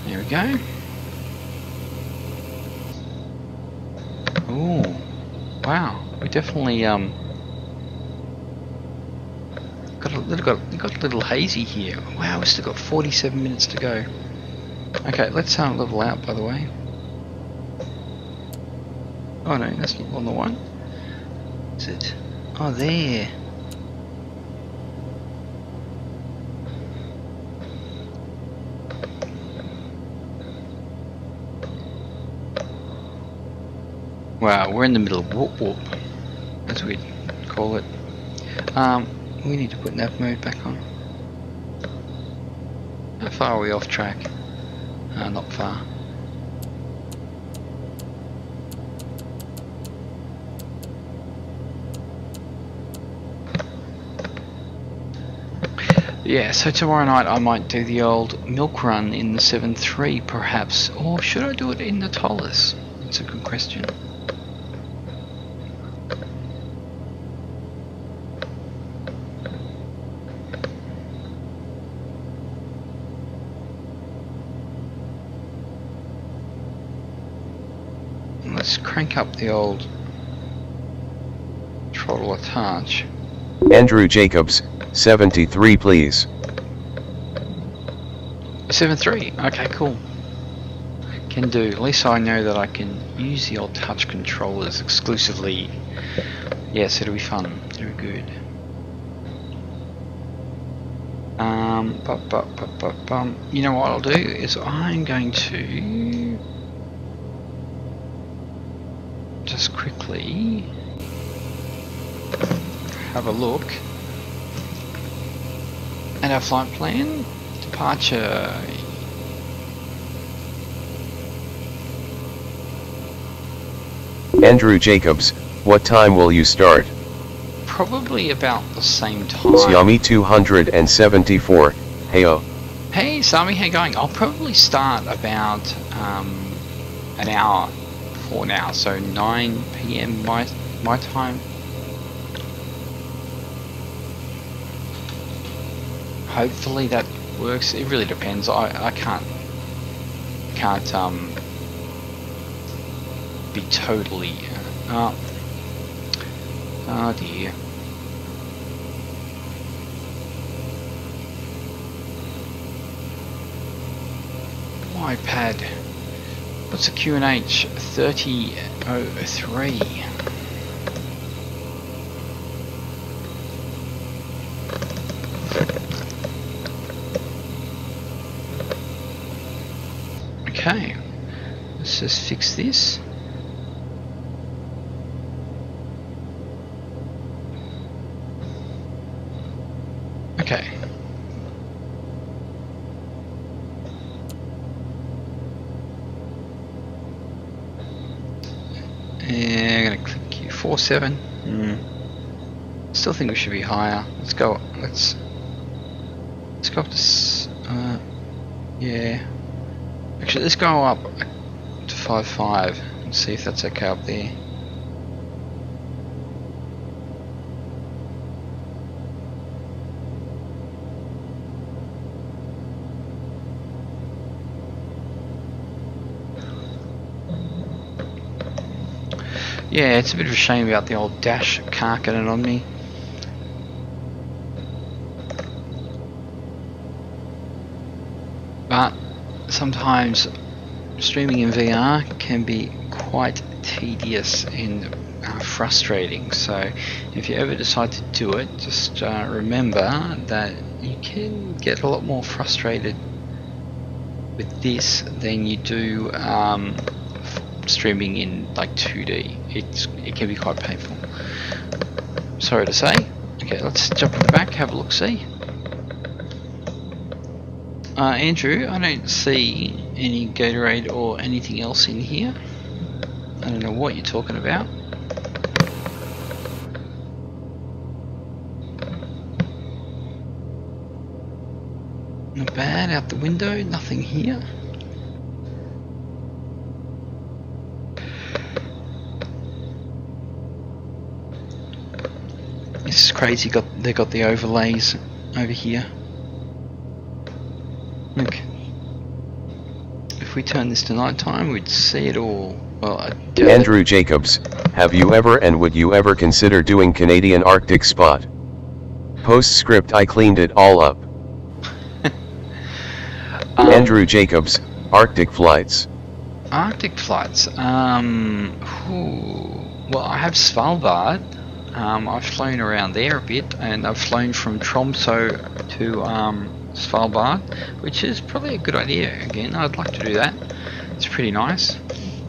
There we go. Ooh, wow! We definitely got a little hazy here. Wow, we still got 47 minutes to go. Okay, let's level out. By the way. Oh no, that's not on the one. Is it? Oh, there. Wow, we're in the middle of whoop whoop, as we call it. We need to put nav mode back on. How far are we off track? Not far. Yeah, so tomorrow night I might do the old milk run in the 7.3 perhaps, or should I do it in the Tollis? It's a good question. Let's crank up the old throttle a touch. Andrew Jacobs, 73 please. 7.3, okay, cool. Can do. At least I know that I can use the old touch controllers exclusively. Yes, it'll be fun. Very good. You know what I'll do is I'm going to just quickly have a look at our flight plan. Departure. Andrew Jacobs, what time will you start? Probably about the same time. Xiaomi 274, heyo. Hey Sami, how you going? I'll probably start about an hour before now, so 9 PM my time. hopefully that works. It really depends. I can't be totally oh dear. YPAD. What's the QNH? 3003. Okay, let's just fix this. Okay. Yeah, I'm gonna click here. 47. Still think we should be higher. Let's go. Let's go up to. Yeah. Actually, let's go up to 5.5 and see if that's okay up there. Yeah, it's a bit of a shame about the old dash can't get it on me. But sometimes streaming in VR can be quite tedious and frustrating. So if you ever decide to do it, just remember that you can get a lot more frustrated with this than you do streaming in like 2D. It can be quite painful. Sorry to say. Okay, let's jump back, have a look, see. Andrew, I don't see any Gatorade or anything else in here. I don't know what you're talking about. Not bad, out the window, nothing here. This is crazy, they got the overlays over here. Look, if we turn this to nighttime, we'd see it all. Well, Andrew Jacobs, have you ever and would you ever consider doing Canadian Arctic spot? Postscript, I cleaned it all up. Andrew Jacobs, Arctic flights. Arctic flights. Well, I have Svalbard. I've flown around there a bit, and I've flown from Tromsø to Svalbard, which is probably a good idea. Again, I'd like to do that. It's pretty nice.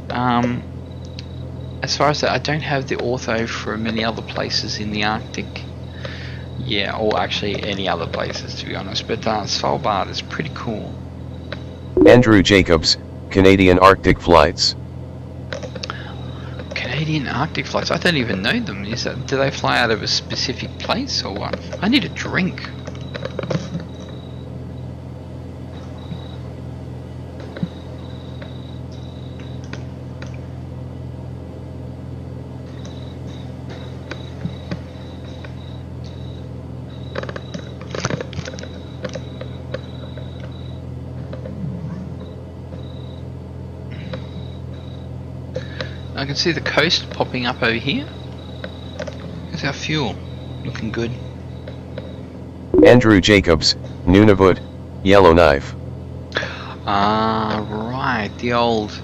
As far as that, I don't have the ortho for many other places in the Arctic. Yeah, or actually any other places, to be honest. But Svalbard is pretty cool. Andrew Jacobs, Canadian Arctic flights. Canadian Arctic flights? I don't even know them. Do they fly out of a specific place or what? I need a drink. I can see the coast popping up over here. There's our fuel. Looking good. Andrew Jacobs, Nunavut, Yellowknife. Ah, right. The old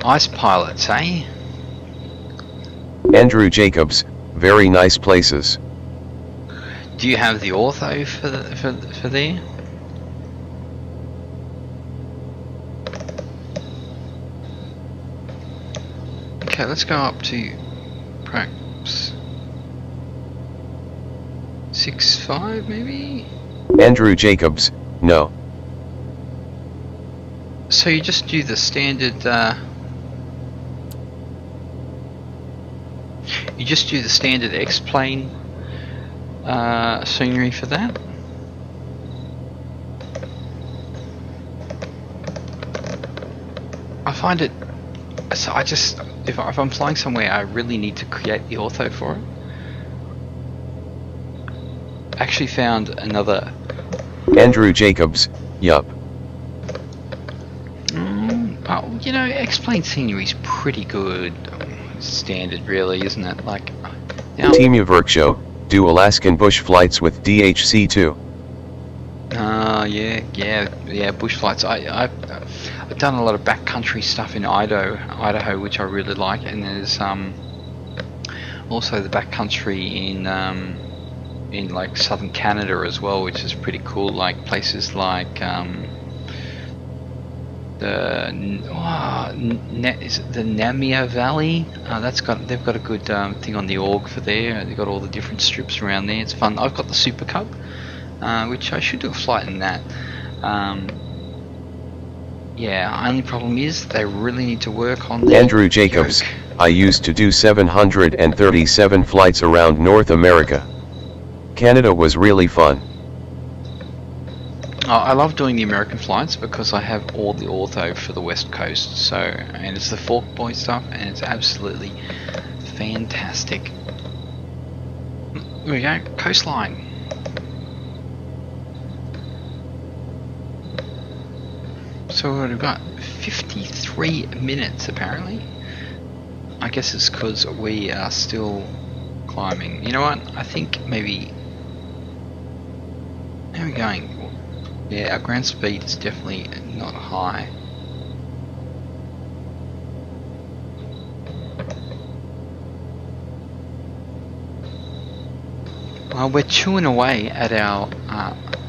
ice pilots, eh? Andrew Jacobs, very nice places. Do you have the ortho for there? Okay, let's go up to perhaps 6.5 maybe? Andrew Jacobs, no. So you just do the standard X-plane scenery for that? I find it, so I just, if I'm flying somewhere, I really need to create the ortho for it. Actually found another Andrew Jacobs, yup. Oh, you know, X-Plane scenery's pretty good. Standard, really, isn't it? Like, now, Team Uverkshow, do Alaskan bush flights with DHC2. yeah, bush flights. I've done a lot of backcountry stuff in Idaho, which I really like, and there's also the backcountry in like southern Canada as well, which is pretty cool. Like places like is it the Namia Valley? They've got a good thing on the org for there. They've got all the different strips around there. It's fun. I've got the Super Cub, which I should do a flight in that. Yeah, only problem is they really need to work on the Andrew Jacobs, yoke. I used to do 737 flights around North America. Canada was really fun. Oh, I love doing the American flights because I have all the ortho for the West Coast. So, and it's the Fork Boy stuff, and it's absolutely fantastic. There we go, coastline. So what have we got? 53 minutes apparently. I guess it's because we are still climbing. You know what? I think maybe. How are we going? Yeah, our ground speed is definitely not high. Well, we're chewing away at our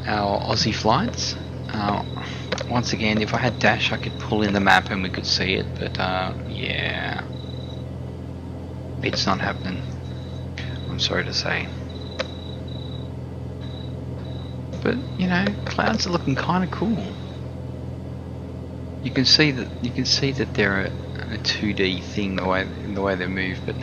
Aussie flights. Once again, if I had dash, I could pull in the map and we could see it. But yeah, it's not happening. I'm sorry to say. But you know, clouds are looking kind of cool. You can see that they're a 2D thing in the way they move, but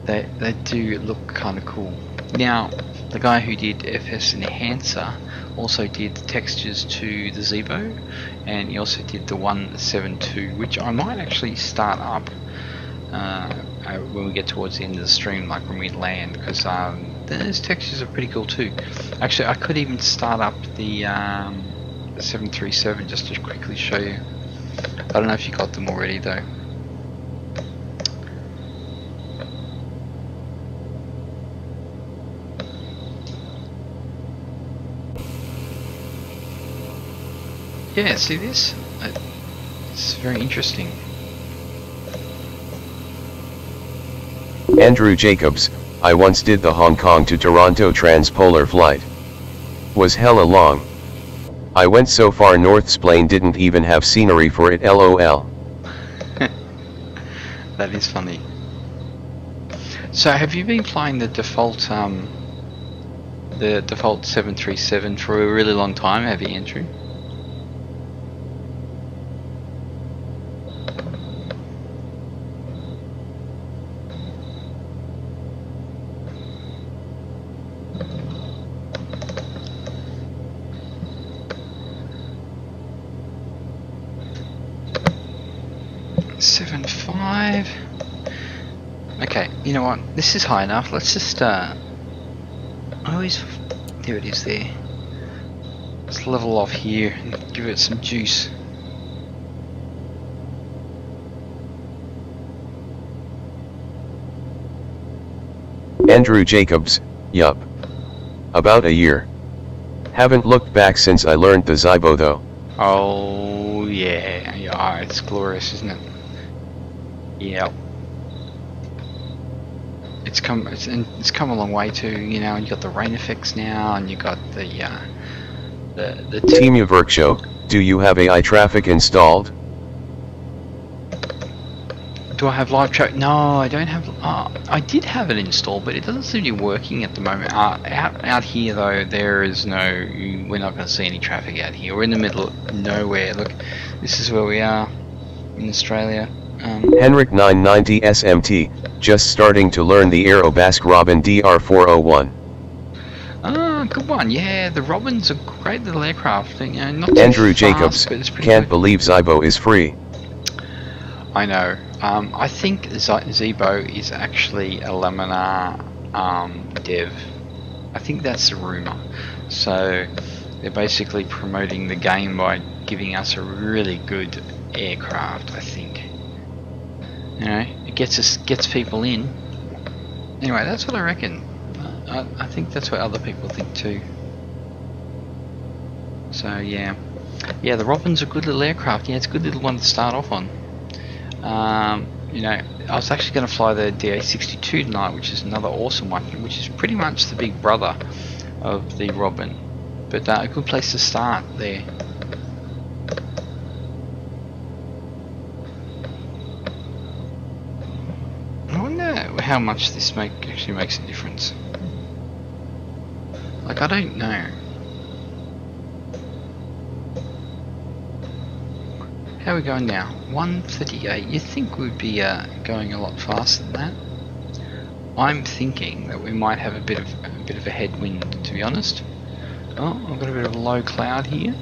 they do look kind of cool. Now, the guy who did FS Enhancer also did the textures to the Zebo, and he also did the 172, which I might actually start up when we get towards the end of the stream, like when we land, because those textures are pretty cool too. Actually, I could even start up the 737 just to quickly show you. I don't know if you got them already though. Yeah, see this? It's very interesting. Andrew Jacobs, I once did the Hong Kong to Toronto transpolar flight. Was hella long. I went so far north Splane didn't even have scenery for it, lol. That is funny. So have you been flying the default 737 for a really long time, have you, Andrew? Okay, you know what? This is high enough. Let's just there it is there. Let's level off here and give it some juice. Andrew Jacobs, yup. About a year. Haven't looked back since I learned the Zybo though. Oh yeah, it's glorious, isn't it? Yeah. It's come a long way too, you know. You got the rain effects now, and you got the Team Uverkshow, do you have AI traffic installed? Do I have live traffic? No, I don't have. I did have it installed, but it doesn't seem to be working at the moment. Out here though, there is no. We're not going to see any traffic out here. We're in the middle of nowhere. Look, this is where we are in Australia. Henrik 990 SMT, just starting to learn the Aero Basque Robin DR401. Ah, good one. Yeah, the Robins are great little aircraft. You know, not too Andrew fast, Jacobs, but it's pretty can't good. believe Zybo is free. I know. I think Zebo is actually a Laminar dev. I think that's the rumor. So They're basically promoting the game by giving us a really good aircraft, I think. You know, it gets people in. Anyway, that's what I reckon. I think that's what other people think too. So yeah, the Robin's a good little aircraft. Yeah, it's a good little one to start off on. You know, I was actually going to fly the DA62 tonight, which is another awesome one, which is pretty much the big brother of the Robin. But a good place to start there. I wonder how much this actually makes a difference. Like, I don't know. How are we going now? 138. You'd think we'd be going a lot faster than that. I'm thinking that we might have a bit of a headwind, to be honest. Oh, I've got a bit of a low cloud here.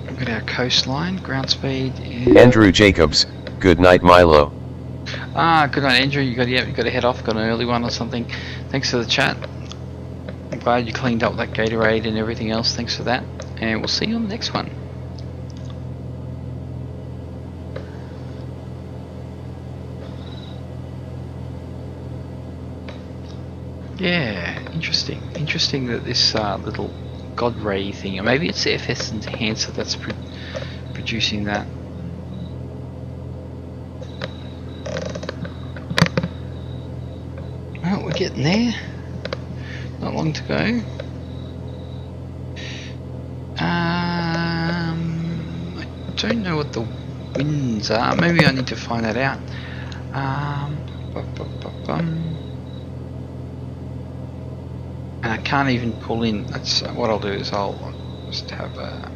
We've got our coastline, ground speed. Andrew Jacobs, good night Milo. Ah, good night Andrew. You got to head off. Got an early one or something. Thanks for the chat. I'm glad you cleaned up that Gatorade and everything else. Thanks for that. And we'll see you on the next one. Yeah, interesting. Interesting that this little God Ray thing, or maybe it's the FS enhancer that's producing that. Well, we're getting there. Not long to go. I don't know what the winds are. Maybe I need to find that out. And I can't even pull in. That's what I'll do is I'll just have a.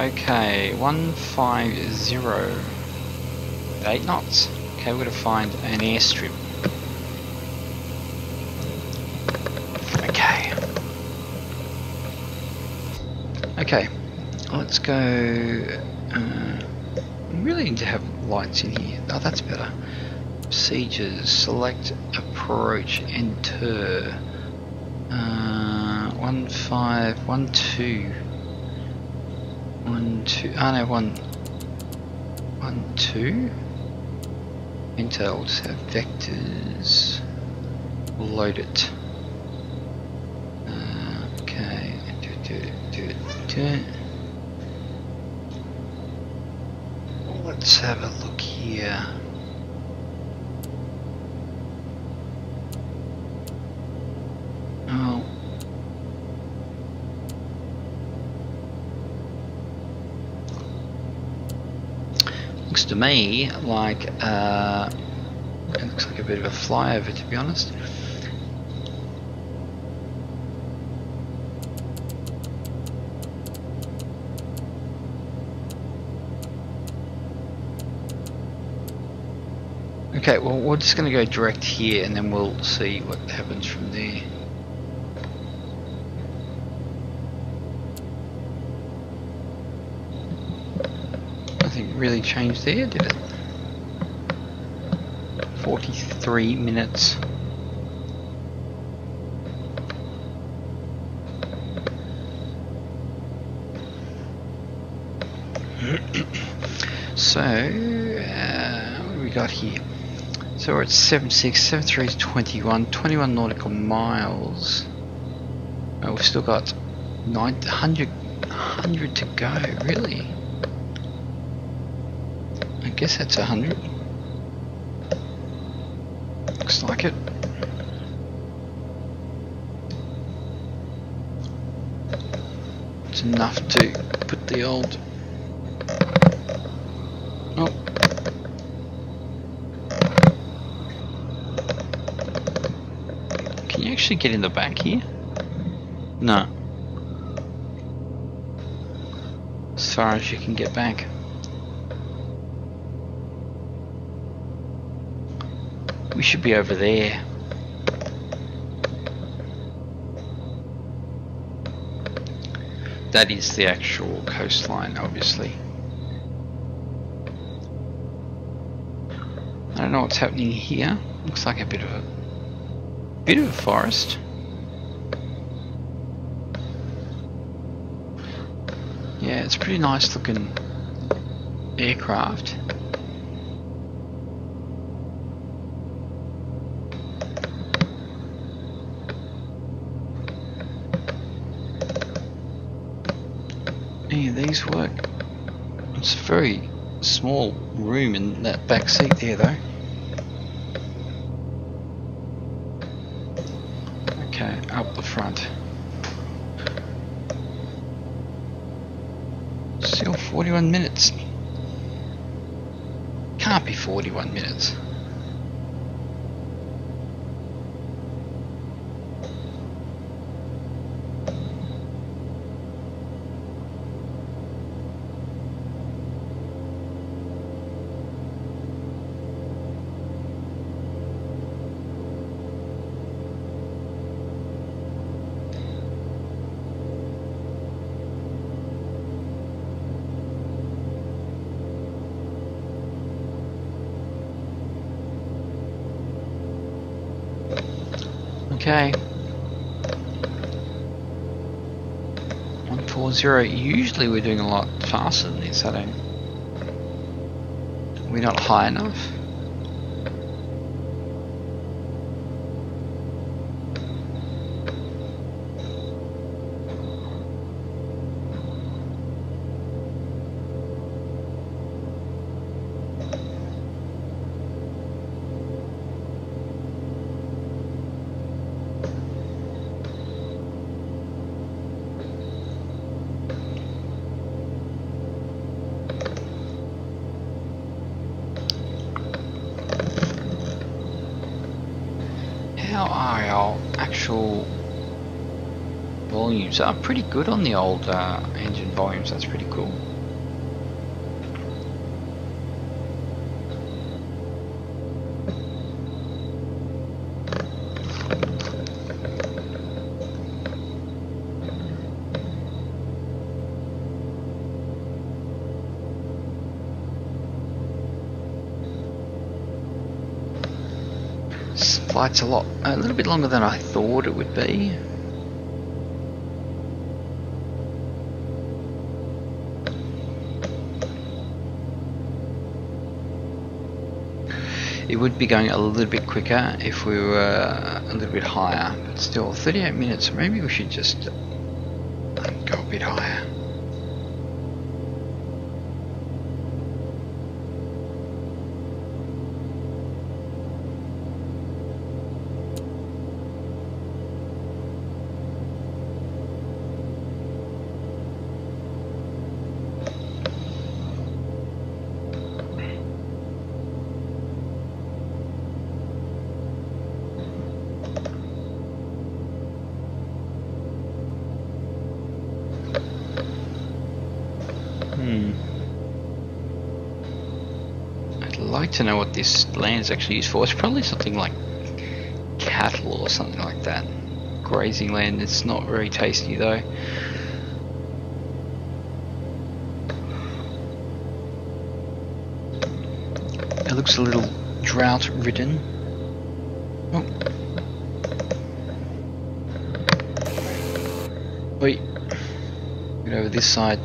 Okay, 150 at 8 knots. Okay, we're gonna find an airstrip. Okay, let's go. We really need to have lights in here. Oh, that's better. Procedures, select approach, enter. 1512. 12. Oh no, 12. Enter. We'll just have vectors. We'll load it. Okay. Let's have a look here. Oh. Looks to me like it looks like a bit of a flyover, to be honest. Okay, well, we're just going to go direct here and then we'll see what happens from there. Nothing really changed there, did it? 43 minutes. So, what do we got here? So we're at 76, 73 is 21 nautical miles. Oh, we've still got 100 to go, really? I guess that's 100. Looks like it. It's enough to put the old... Oh. Can you actually get in the back here? No. As far as you can get back. We should be over there. that is the actual coastline, obviously. I don't know what's happening here. Looks like a bit of a forest. Yeah, it's a pretty nice looking aircraft. Any of these work? It's a very small room in that back seat there, though. Okay, up the front. Still 41 minutes. Can't be 41 minutes. Okay. 140. Usually we're doing a lot faster than this. We're not high enough. How are our actual volumes? Are pretty good on the old engine volumes. That's pretty cool. This flight's a little bit longer than I thought it would be. It would be going a little bit quicker if we were a little bit higher, but still 38 minutes. Maybe we should just go a bit higher. I'd like to know what this land's actually used for. It's probably something like cattle or something like that. Grazing land. It's not very tasty though. It looks a little drought ridden. Oh. Wait. Get over this side.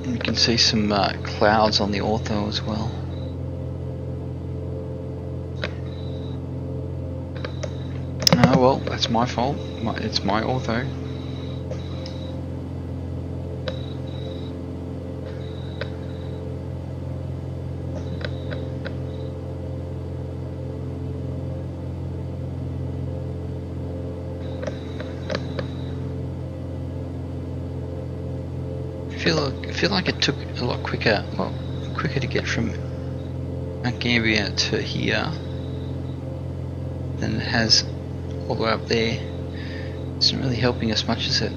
You can see some clouds on the ortho as well. Oh well, that's my fault. It's my ortho. I feel like it took a lot quicker, quicker to get from Gambier to here than it has all the way up there. It's not really helping us much, is it?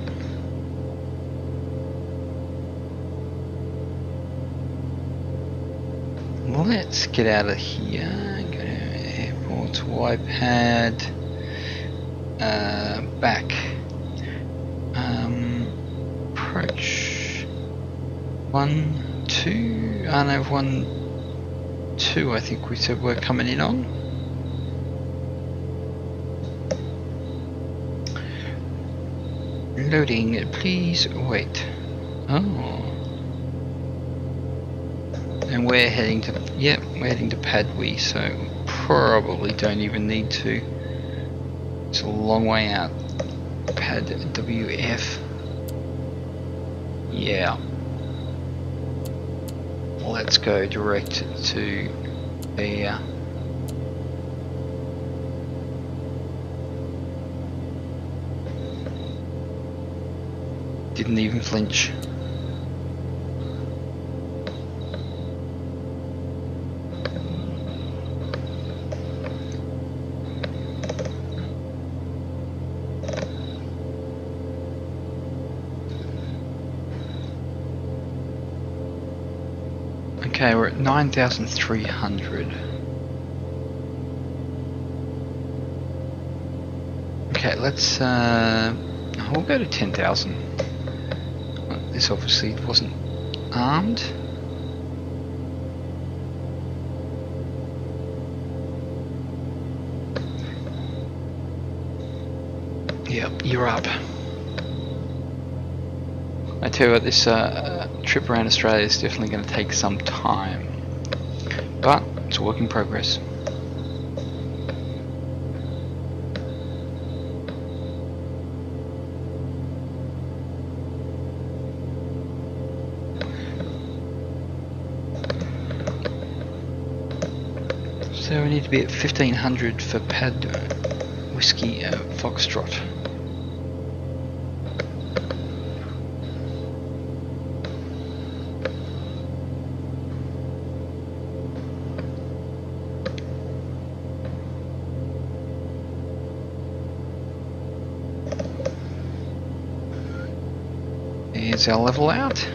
let's get out of here. Go to airport, YPAD, back. Approach 1, 2. I know 1, 2. I think we said we're coming in on. Loading, please wait. Oh. And we're heading to, yep, we're heading to Padwe, so probably don't even need to. It's a long way out. Pad WF. Yeah. Let's go direct to there. Didn't even flinch. Okay, we're at 9,300. Okay, let's we'll go to 10,000. This obviously wasn't armed. Yep, you're up. I tell you what, this trip around Australia is definitely going to take some time, but it's a work in progress. So we need to be at 1500 for Pad Whiskey Foxtrot. Here's our level out.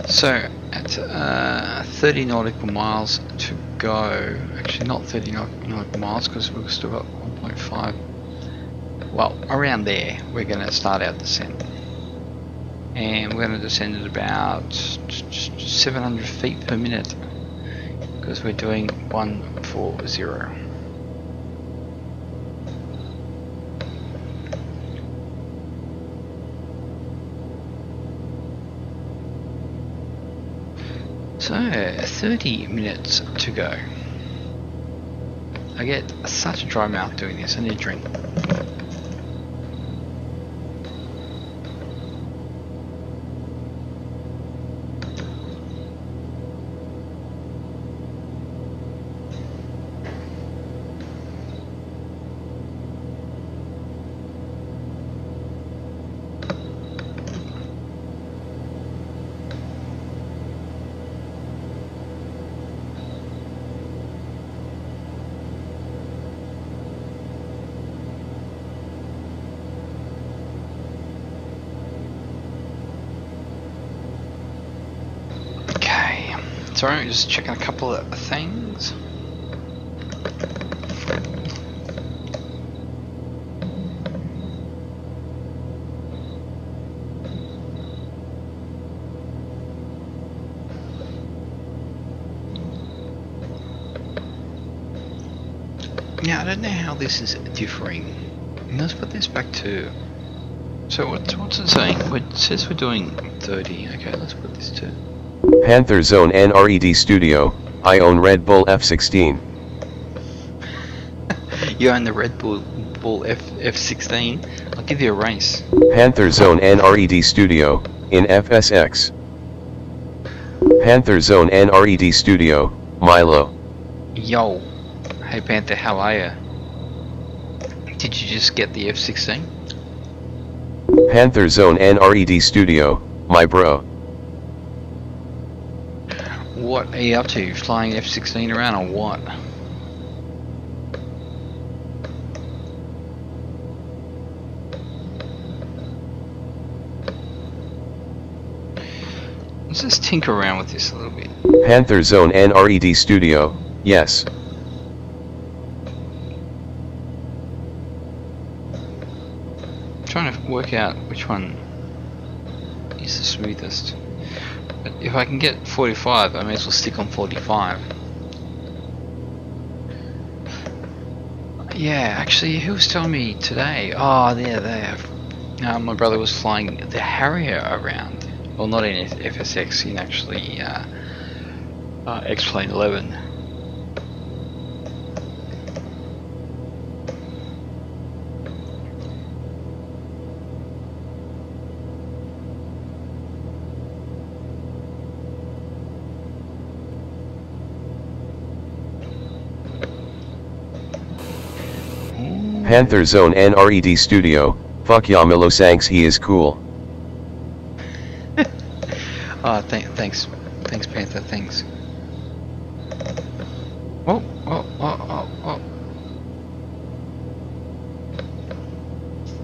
So at 30 nautical miles to go, actually not 30 nautical miles because we've still got 1.5, well around there we're going to start our descent, and we're going to descend at about 700 feet per minute because we're doing 140. So 30 minutes to go. I get such a dry mouth doing this. I need a drink. Sorry, just checking a couple of things. Yeah, I don't know how this is differing. Let's put this back to. So what's it saying? It says we're doing 30. Okay, let's put this to. Panther Zone NRED Studio. I own Red Bull F16. You own the Red Bull F16. I'll give you a race. Panther Zone NRED Studio in FSX. Panther Zone NRED Studio, Milo. Yo. Hey Panther, how are ya? Did you just get the F16? Panther Zone NRED Studio, my bro. What are you up to? Flying F16 around or what? Let's just tinker around with this a little bit. Panther Zone NRED Studio, yes. Trying to work out which one is the smoothest. But if I can get 45, I may as well stick on 45. Yeah, actually, who was telling me today? Oh, there. My brother was flying the Harrier around. Well, not in FSX, in actually X-Plane 11. Panther Zone NRED Studio, fuck Yamilo Sanks, he is cool. Oh, thanks Panther, thanks. Oh.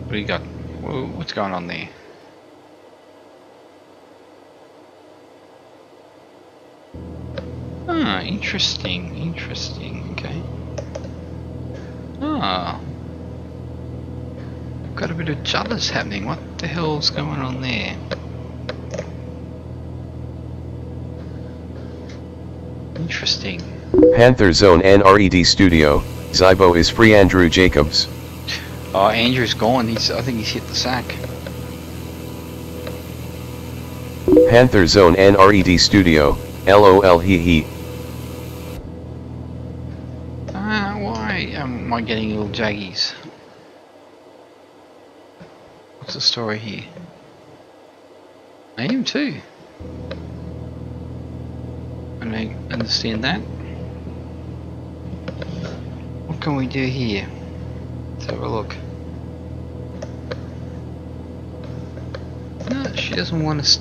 What do you got? What's going on there? Ah, interesting, okay. Ah. Got a bit of jealous happening. What the hell's going on there? Interesting. Panther Zone NRED Studio, Zybo is free. Andrew Jacobs. Oh, Andrew's gone. I think he's hit the sack. Panther Zone NRED Studio, LOL he. Why am I getting little jaggies? What's the story here? I am too. I don't understand that. What can we do here? Let's have a look. No, she doesn't want to.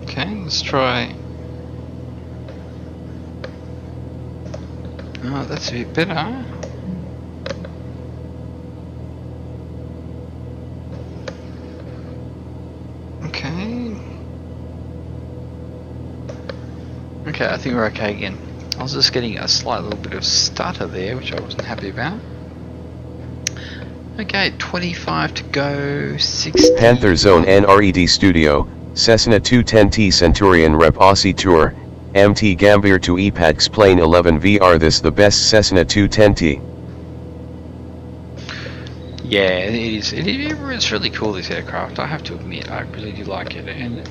Okay, let's try. Oh, that's a bit better. Okay, I think we're okay again. I was just getting a slight little bit of stutter there, which I wasn't happy about. Okay, 25 to go, 60. Panther Zone NRED Studio, Cessna 210T Centurion Rep Aussie Tour, MT Gambier to YPAD Plane 11 VR. This the best Cessna 210T. Yeah, it is. It's really cool, this aircraft. I have to admit, I really do like it, and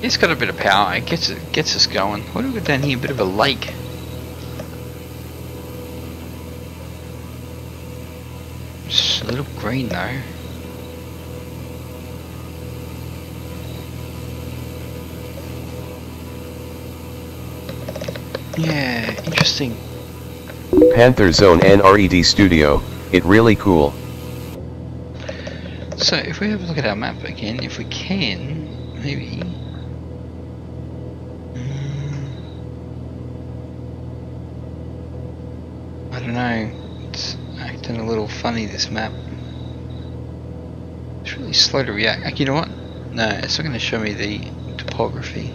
it's got a bit of power. It gets us going. What do we got down here? A bit of a lake. Just a little green though. Yeah, interesting. Panther Zone NRED Studio, it really cool. So if we have a look at our map again, if we can, maybe. I don't know. It's acting a little funny, this map. It's really slow to react. You know what? No, it's not going to show me the topography.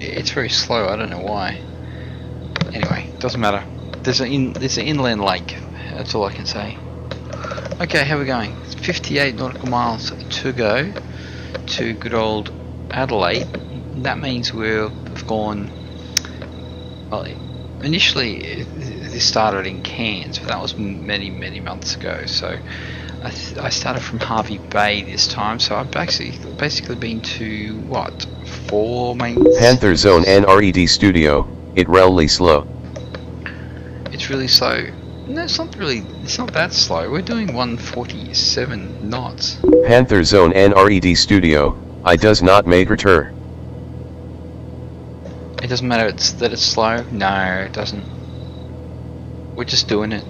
It's very slow. I don't know why. Anyway, doesn't matter. There's an inland lake. That's all I can say. Okay, how are we going? It's 58 nautical miles to go to good old Adelaide. That means we've gone. Well, initially this started in Cairns, but that was many months ago. So I started from Harvey Bay this time. So I've basically been to what, 4 main. Panther Zone NRED Studio. It really slow. It's really slow. No, it's not really. It's not that slow. We're doing 147 knots. Panther Zone NRED Studio. I does not matter. It doesn't matter that it's slow. No, it doesn't. We're just doing it.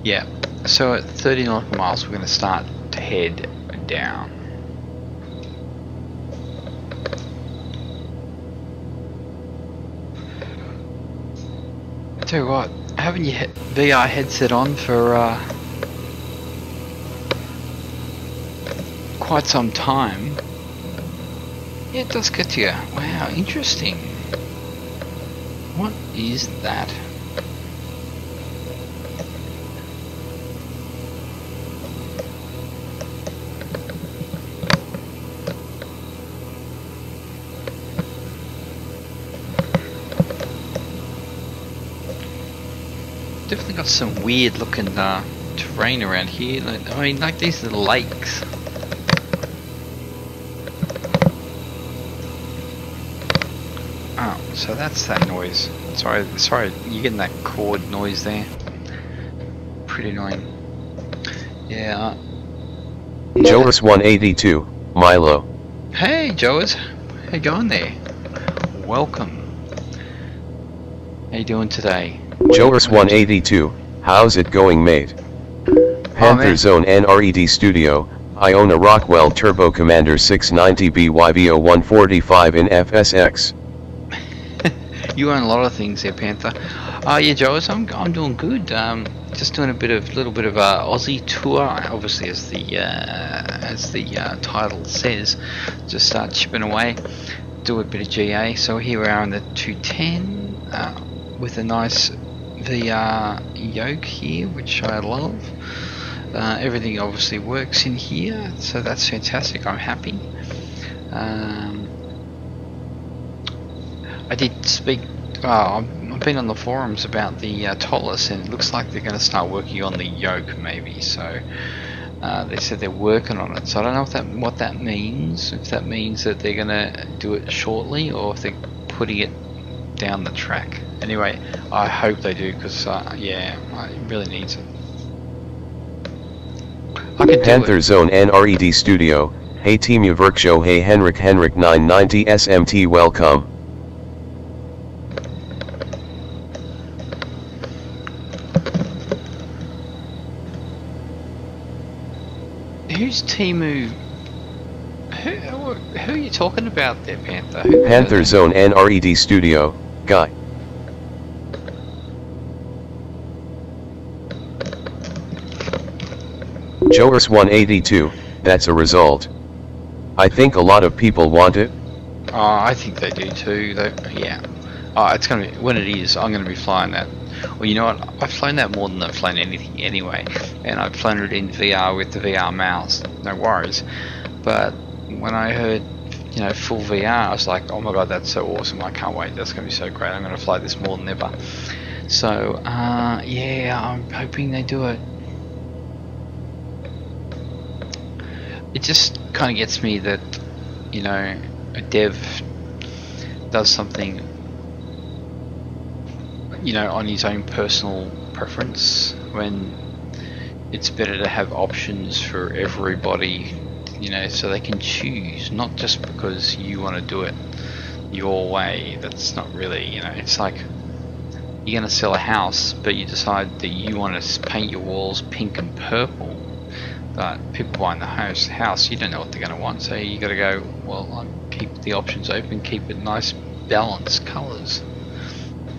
Yeah, so at 30 nautical miles we're going to start to head down. I tell you what, having your VR headset on for quite some time, yeah, it does get to you. Wow, interesting. What is that? Definitely got some weird looking terrain around here. I mean, like these little lakes. Oh, so that's that noise. Sorry, you're getting that chord noise there. Pretty annoying. Yeah. Joas 182, Milo. Hey, Joas. How you going there? Welcome. How you doing today? Joas 182, how's it going, mate? Panther Zone NRED Studio. I own a Rockwell Turbo Commander 690 BYBO 145 in FSX. You own a lot of things there, Panther. Yeah, Joas, I'm doing good. Just doing little bit of Aussie tour, obviously as the title says. Just start chipping away, do a bit of GA. So here we are on the 210 with a nice VR yoke here, which I love. Everything obviously works in here, so that's fantastic. I'm happy. I did speak. I've been on the forums about the Tolus, and it looks like they're going to start working on the yoke, maybe. So they said they're working on it. So I don't know what that means. If that means that they're going to do it shortly, or if they're putting it down the track. Anyway, I hope they do, because yeah, it really needs it. I could Panther Zone NRED Studio. Hey Team Yaverkshow. Hey Henrik 990 SMT, welcome. Who's Timu? Who are you talking about there, Panther? Panther Zone NRED Studio, guy. Joas 182, that's a result. I think a lot of people want it. I think they do too. Yeah. It's gonna be, when it is, I'm gonna be flying that. Well, you know what? I've flown that more than I've flown anything anyway, and I've flown it in VR with the VR mouse. No worries. But when I heard, you know, full VR, I was like, oh my god, that's so awesome! I can't wait. That's gonna be so great. I'm gonna fly this more than ever. So yeah, I'm hoping they do it. It just kind of gets me that, you know, a dev does something, you know, on his own personal preference, when it's better to have options for everybody, you know, so they can choose, not just because you want to do it your way. That's not really, you know, it's like, you're going to sell a house, but you decide that you want to paint your walls pink and purple, but people buying the house, you don't know what they're going to want, so you got to go, well, I'll keep the options open, keep it nice, balanced colours.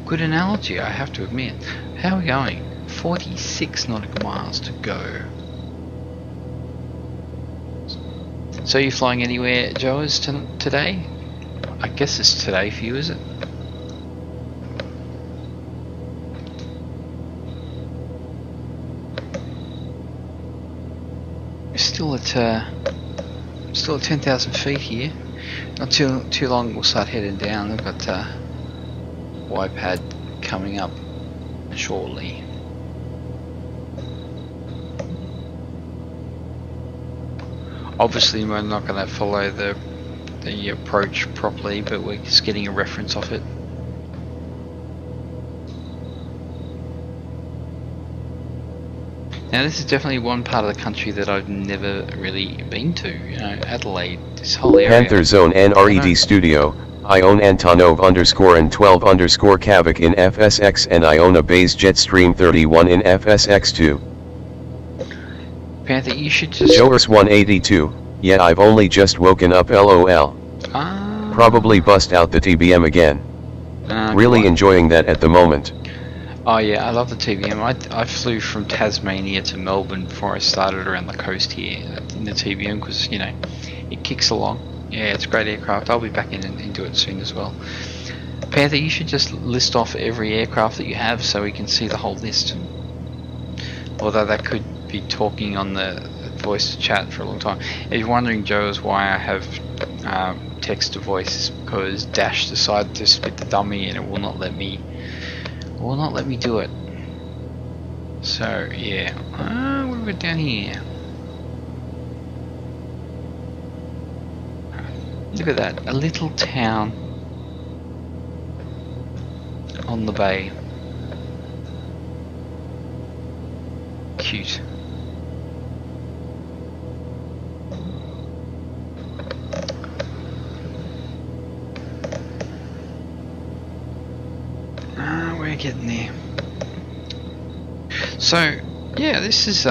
Good analogy, I have to admit. How are we going? 46 nautical miles to go. So you flying anywhere, Joes, today? I guess it's today for you, is it? Still at 10,000 feet here. Not too long we'll start heading down. We've got YPAD coming up shortly. Obviously we're not going to follow the approach properly, but we're just getting a reference of it. Now this is definitely one part of the country that I've never really been to. You know, Adelaide, this whole area. Panther Zone NRED Studio, Ion Antonov _ and 12 _ Kavik in FSX and Iona Bays Jetstream 31 in FSX2. Panther, you should just... Joers 182, yeah, I've only just woken up, lol. Probably bust out the TBM again. Really enjoying that at the moment. Oh yeah, I love the TBM. I flew from Tasmania to Melbourne before I started around the coast here in the TBM because, you know, it kicks along. Yeah, it's a great aircraft. I'll be back in and do it soon as well. Panther, you should just list off every aircraft that you have so we can see the whole list. Although that could be talking on the voice to chat for a long time. If you're wondering, Joe, is why I have text to voice, because Dash decided to split the dummy and it will not let me do it. So yeah, what have we got down here? Look at that, a little town on the bay. Cute. We're getting there. So yeah, this is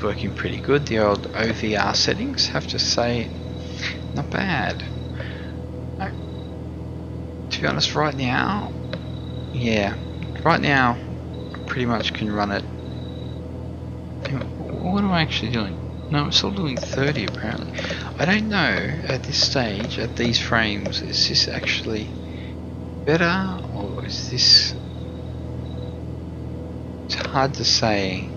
working pretty good. The old OVR settings, have to say, not bad. To be honest, right now, yeah, right now, I pretty much can run it. What am I actually doing? No, I'm still doing 30 apparently. I don't know at this stage, at these frames, is this actually better or is this? It's hard to say.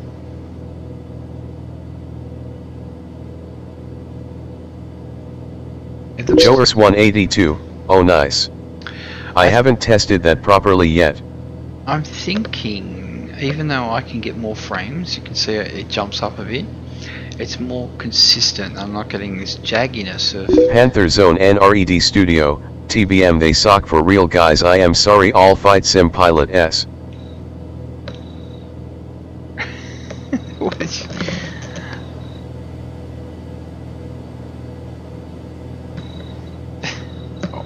Joers 182, oh nice. I haven't tested that properly yet. I'm thinking, even though I can get more frames, you can see it jumps up a bit. It's more consistent. I'm not getting this jagginess of... Panther Zone NRED Studio, TBM they suck for real guys, I am sorry all fight sim pilot S.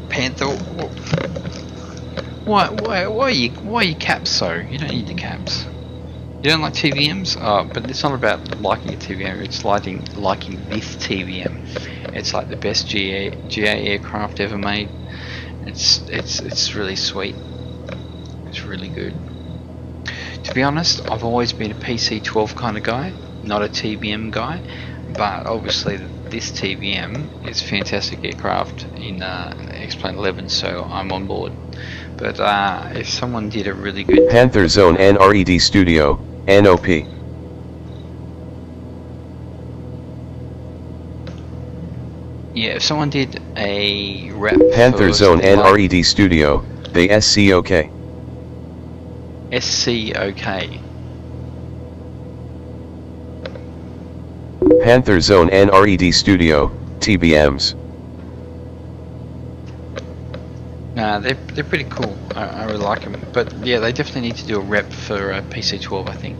Panther, why are you caps so? You don't need the caps. You don't like TVMs? But it's not about liking a TVM. It's liking this TVM. It's like the best GA aircraft ever made. It's really sweet. It's really good. To be honest, I've always been a PC-12 kind of guy, not a TBM guy. But obviously this TBM is fantastic aircraft in X-Plane 11, so I'm on board. But if someone did a really good... Panther Zone NRED Studio, NOP. Yeah, if someone did a rep Panther Zone NRED Studio, they SCOK. SCOK. Panther Zone NRED Studio, TBMs. Nah, they're pretty cool. I really like them. But yeah, they definitely need to do a rep for PC-12, I think.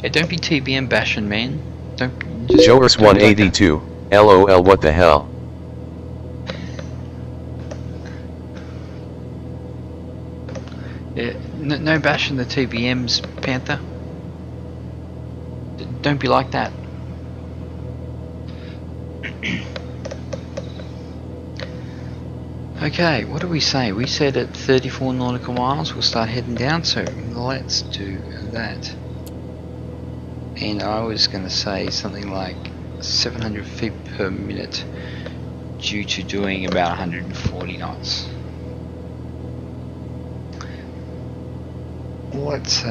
Yeah, don't be TBM bashing, man. Don't. Joers 182, LOL what the hell. No bashing the TBMs, Panther. Don't be like that. Okay, what do we say? We said at 34 nautical miles we'll start heading down, so let's do that. And I was going to say something like 700 feet per minute due to doing about 140 knots. Let's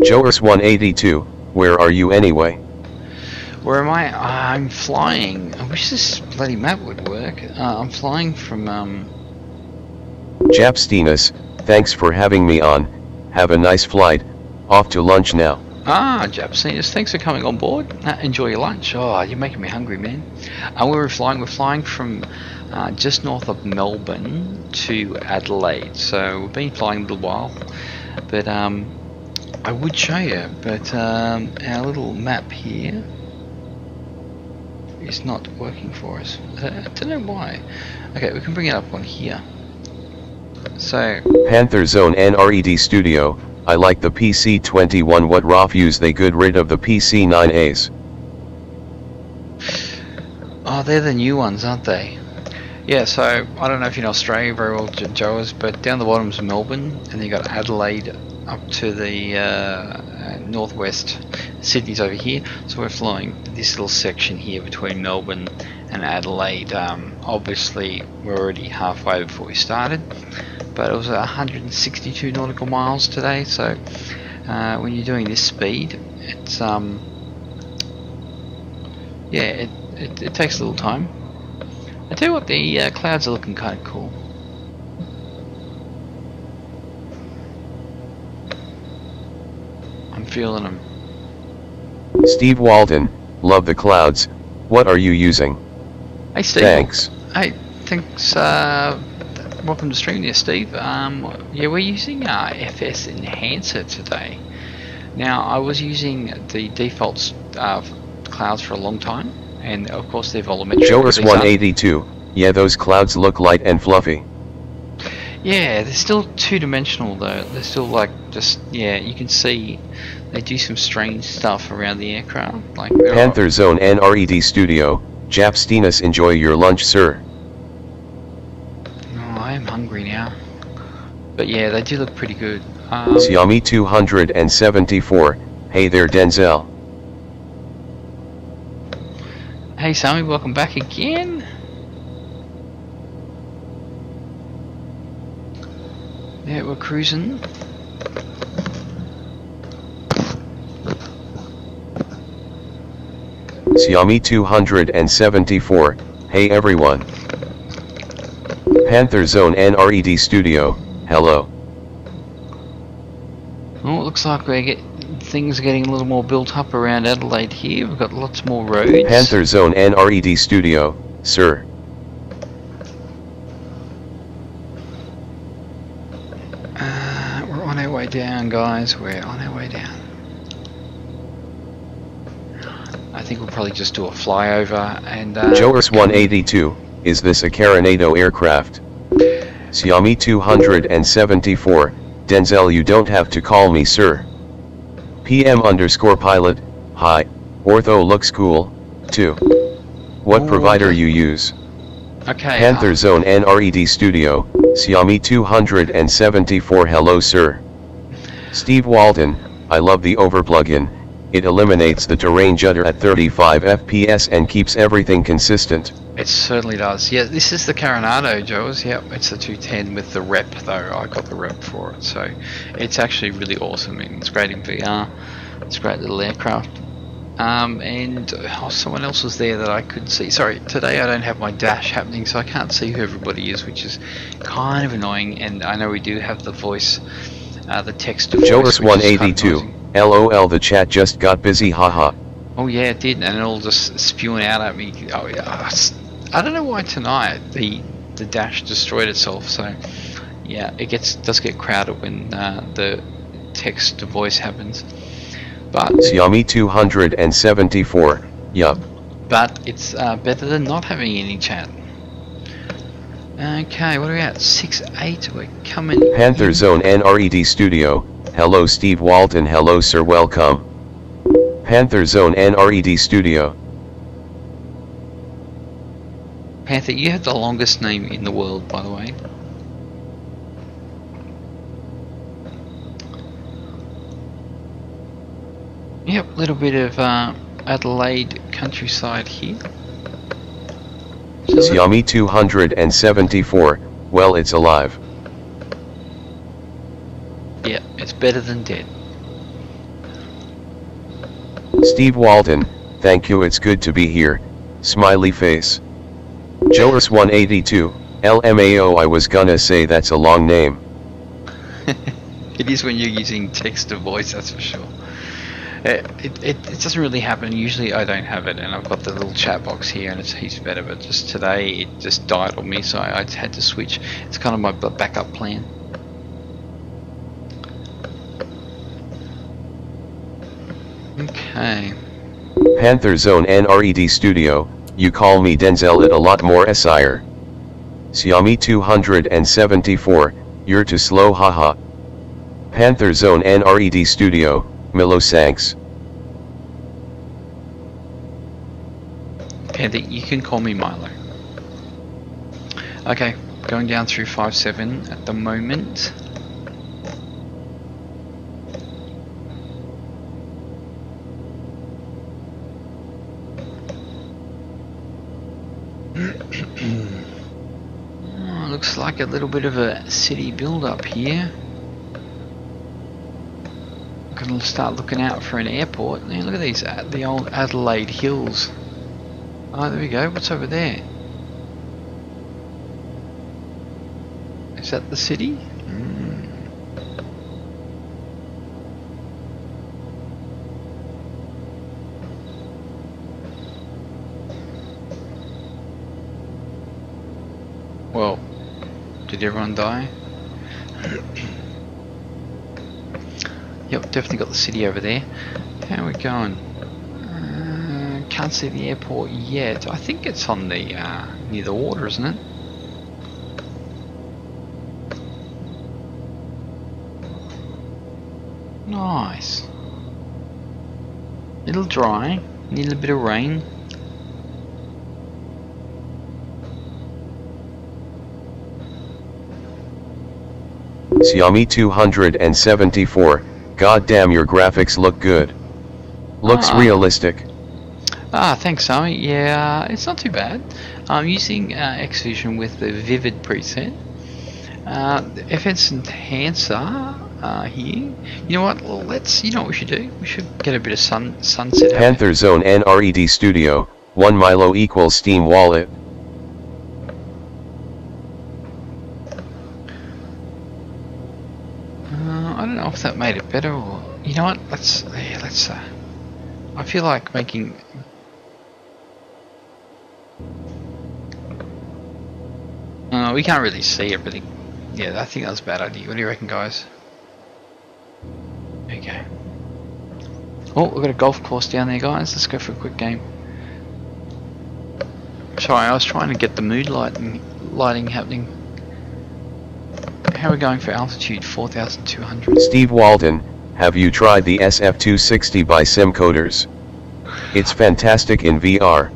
Joris 182, where are you anyway? Where am I? I'm flying. I wish this bloody map would work. I'm flying from Japstinus, thanks for having me on. Have a nice flight. Off to lunch now. Japstinus, thanks for coming on board. Enjoy your lunch. Oh, you're making me hungry, man. We're flying from just north of Melbourne to Adelaide. So we've been flying a little while, but I would show you, but our little map here is not working for us. I don't know why. Okay, we can bring it up on here. So Panther Zone NRED Studio, I like the PC21. What ROF use they good rid of the PC9As? oh, they're the new ones, aren't they? Yeah, so I don't know if you know Australia very well, Joes, but down the bottom's Melbourne, and then you got Adelaide up to the northwest. Sydney's over here, so we're flying this little section here between Melbourne and Adelaide. Obviously, we're already halfway before we started, but it was 162 nautical miles today. So when you're doing this speed, it's yeah, it takes a little time. I tell you what, the clouds are looking kind of cool. I'm feeling them. Steve Walden, love the clouds. What are you using? Hey Steve. Thanks. Hey, thanks. Welcome to stream there, Steve. Yeah, we're using FS Enhancer today. Now, I was using the default clouds for a long time, and of course they're volumetric. Joris 182, yeah, those clouds look light and fluffy. Yeah, they're still two-dimensional though. They're still like just, yeah, you can see they do some strange stuff around the aircraft. Like Panther Zone NRED Studio, Japstinus, enjoy your lunch, sir. Oh, I am hungry now. But yeah, they do look pretty good. Xiaomi 274, hey there Denzel. Hey Sammy, welcome back again. Yeah, we're cruising. Xiaomi 274, hey everyone. Panther Zone NRED Studio, hello. Oh, it looks like things are getting a little more built up around Adelaide here. We've got lots more roads. Panther Zone NRED Studio, sir. We're on our way down, guys. We're on our way down. I think we'll probably just do a flyover and Joris 182, is this a Carinado aircraft? Xiaomi 274, Denzel, you don't have to call me sir. PM_pilot, hi, Ortho looks cool, too. What provider you use? Okay. Panther Zone NRED Studio, Xiaomi 274, hello sir. Steve Walden, I love the over plugin. It eliminates the terrain judder at 35 FPS and keeps everything consistent. It certainly does. Yeah, this is the Carinado, Joes. Yep, it's the 210 with the rep though. I got the rep for it, so it's actually really awesome. I mean, it's great in VR. It's a great little aircraft. And someone else was there that I couldn't see. Sorry, today I don't have my dash happening, so I can't see who everybody is, which is kind of annoying. And I know we do have the voice, the text to voice. Joris 182. LOL, the chat just got busy, haha. Oh yeah, it did, and it all just spewing out at me. Oh yeah, I don't know why tonight the dash destroyed itself. So yeah, it does get crowded when the text to voice happens. But Xiaomi 274, yup. But it's better than not having any chat. Okay, what are we at? 6-8. We're coming. Panther in. Zone NRED Studio. Hello Steve Walton. Hello sir, welcome. Panther Zone NRED Studio. Panther, you have the longest name in the world, by the way. Yep, little bit of Adelaide countryside here. Xiaomi 274, well it's alive. Yeah, it's better than dead. Steve Walton, thank you, it's good to be here, smiley face. Joris 182, LMAO, I was gonna say that's a long name. It is when you're using text to voice, that's for sure. It doesn't really happen. Usually I don't have it, and I've got the little chat box here and it's heaps better, but just today it just died on me, so I had to switch. It's kind of my backup plan. Okay. Panther Zone NRED Studio, you call me Denzel it a lot more sire. Xiaomi 274, you're too slow haha. Panther Zone NRED Studio, Milo Sanks. Panther, you can call me Milo. Okay, going down through 5-7 at the moment. Oh, looks like a little bit of a city build up here. Gonna start looking out for an airport. Now look at these, the old Adelaide Hills. Oh, there we go. What's over there? Is that the city? Well, did everyone die? Yep, definitely got the city over there. How are we going? Can't see the airport yet. I think it's on the near the water, isn't it? Nice. Little dry, need a bit of rain. Xiaomi 274, god damn your graphics look good. Looks realistic. Thanks Sammy. Yeah, it's not too bad. I'm using Xvision with the Vivid preset. FS Enhancer here. You know what? You know what we should do? We should get a bit of sunset. Panther Zone NRED Studio, 1 Milo equals Steam Wallet. I don't know if that made it better or... You know what? Let's I feel like making... we can't really see everything. Yeah, I think that was a bad idea. What do you reckon, guys? Okay. Oh, we've got a golf course down there, guys. Let's go for a quick game. Sorry, I was trying to get the mood lighting happening. How are we going for altitude? 4,200. Steve Walton, have you tried the SF260 by Simcoders? It's fantastic in VR.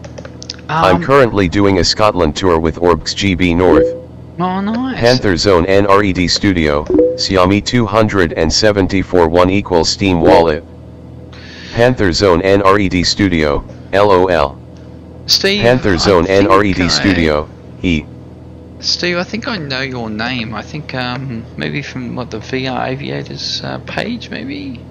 I'm currently doing a Scotland tour with Orbx GB North. Oh, nice. Panther Zone NRED Studio, Xiaomi 274 1 equals Steam Wallet. Panther Zone NRED Studio, LOL. Steve, Panther Zone NRED Studio, Steve, I think I know your name. I think maybe from what the VR Aviators page, maybe.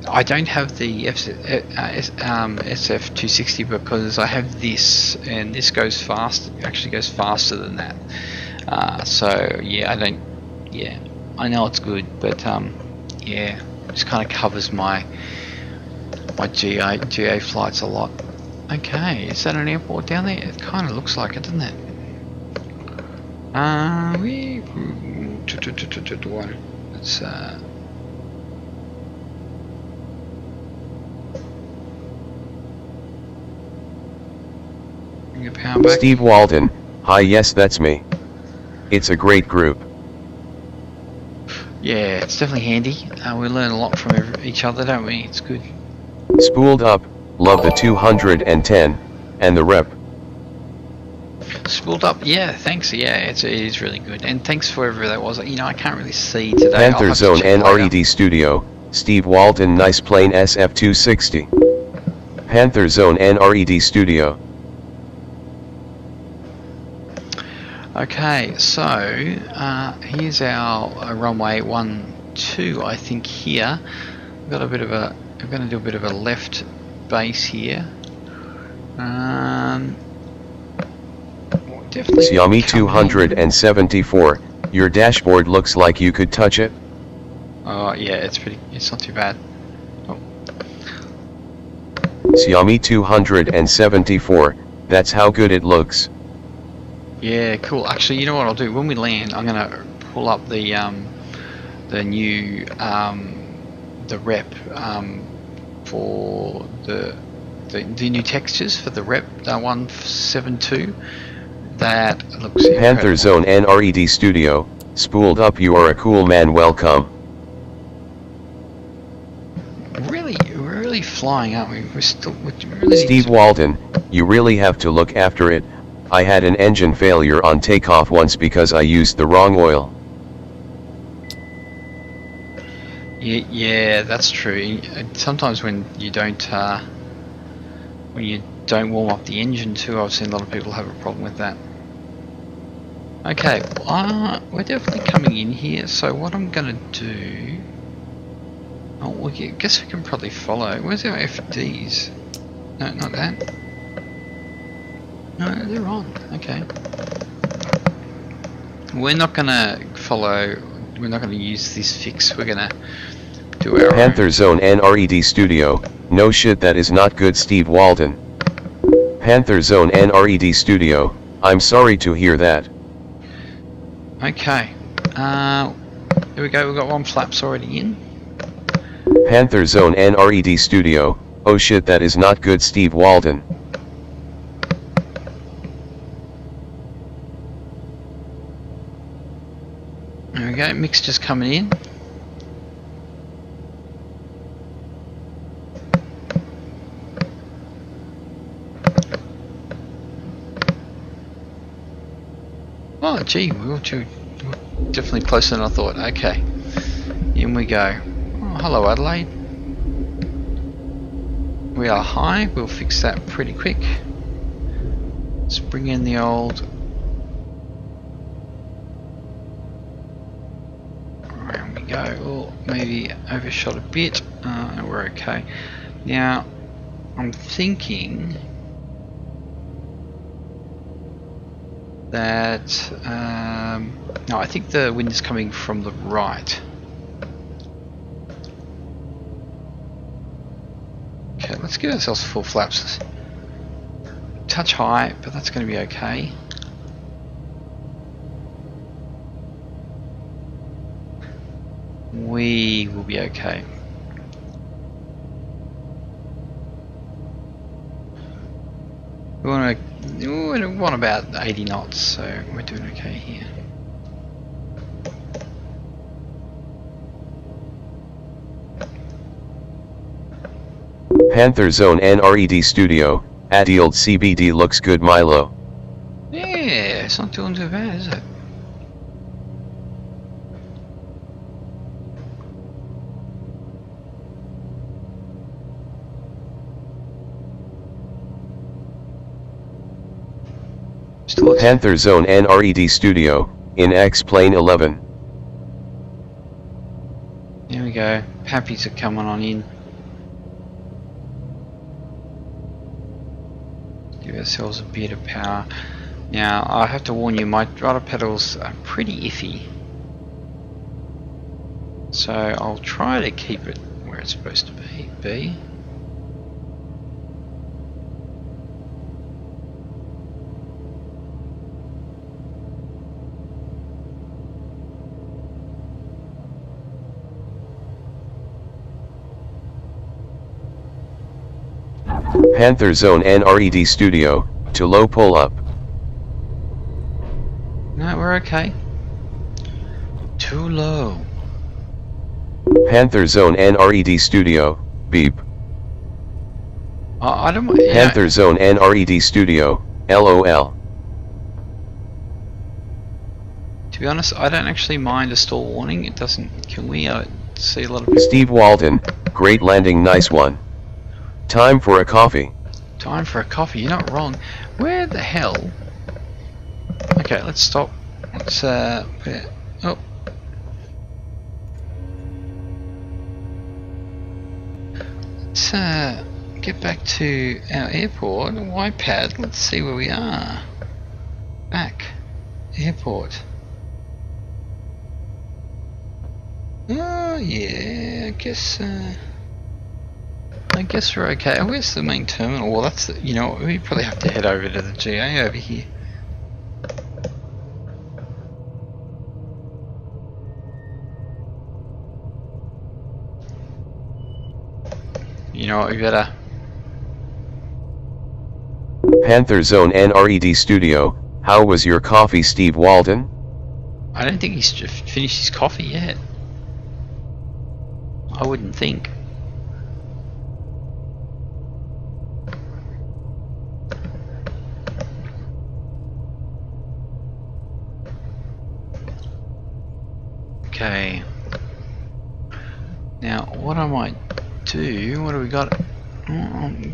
I don't have the SF260 because I have this, and this goes fast. Actually, goes faster than that. So yeah, I don't. Yeah, I know it's good, but yeah, just kind of covers my GA flights a lot. Okay, is that an airport down there? It kind of looks like it, doesn't it? Let's bring your power back. Steve Walton, hi, yes that's me. It's a great group. Yeah, it's definitely handy. We learn a lot from each other, don't we? It's good. Spooled up, love the 210, and the rep. Spooled up, yeah, thanks. Yeah, it is really good. And thanks for whoever that was. You know, I can't really see today. Panther Zone NRED Studio, Steve Walton, nice plane SF260. Panther Zone NRED Studio. Okay, so here's our runway 12, I think here. We've got a bit of a, I'm going to do a bit of a left base here. Definitely Xiaomi 274, your dashboard looks like you could touch it. Oh yeah, it's not too bad. Oh. Xiaomi 274, that's how good it looks. Yeah, cool. Actually, you know what I'll do? When we land, I'm gonna pull up the new the rep for the new textures for the rep 172. That looks incredible. Panther Zone NRED Studio, spooled up, you are a cool man, welcome. We're really flying, aren't we? We're really Steve Walton, you really have to look after it. I had an engine failure on takeoff once because I used the wrong oil. Yeah, that's true. Sometimes when you don't warm up the engine too, I've seen a lot of people have a problem with that. Okay, we're definitely coming in here. So what I'm gonna do? Oh, well, I guess we can probably follow. Where's our FDs? No, not that. No, they're on. Okay. We're not gonna follow. We're not gonna use this fix. We're gonna do our Panther Zone NRED Studio. No shit, that is not good, Steve Walton. Panther Zone NRED Studio. I'm sorry to hear that. Okay. Here we go. We've got one flaps already in. Panther Zone NRED Studio. Oh shit, that is not good, Steve Walton. There we go. Mixture's coming in. Oh, gee, we're definitely closer than I thought. Okay, in we go. Oh, hello, Adelaide. We are high. We'll fix that pretty quick. Let's bring in the old. Around we go. Oh, maybe overshot a bit. No, we're okay. Now, I'm thinking that no, I think the wind is coming from the right. Okay, let's give ourselves full flaps. Touch high, but that's going to be okay. We will be okay. We want about 80 knots, so we're doing okay here. Panther Zone NRED Studio. Adield CBD looks good, Milo. Yeah, it's not doing too bad, is it? Panther Zone NRED Studio, in X-Plane 11. There we go. Pappies are coming on in. Give ourselves a bit of power. Now, I have to warn you, my rudder pedals are pretty iffy. So I'll try to keep it where it's supposed to be. Panther Zone NRED Studio, to low pull up. No, we're okay. too low. Panther Zone NRED Studio, beep. I don't. Panther Zone NRED Studio, LOL. To be honest, I don't actually mind a stall warning. It doesn't kill me. I see a lot of people. Steve Walton, great landing, nice one. Time for a coffee. Time for a coffee. You're not wrong. Where the hell? Okay, let's stop. Let's put it. Oh. Let's get back to our airport. YPAD. Let's see where we are. Back. Airport. Oh yeah, I guess we're okay. Oh, where's the main terminal? Well, that's the, you know, we probably have to head over to the GA over here. You know what, we better. Panther Zone NRED Studio, how was your coffee, Steve Walton? I don't think he's finished his coffee yet. I wouldn't think. Okay. Now, what I might do, what do we got?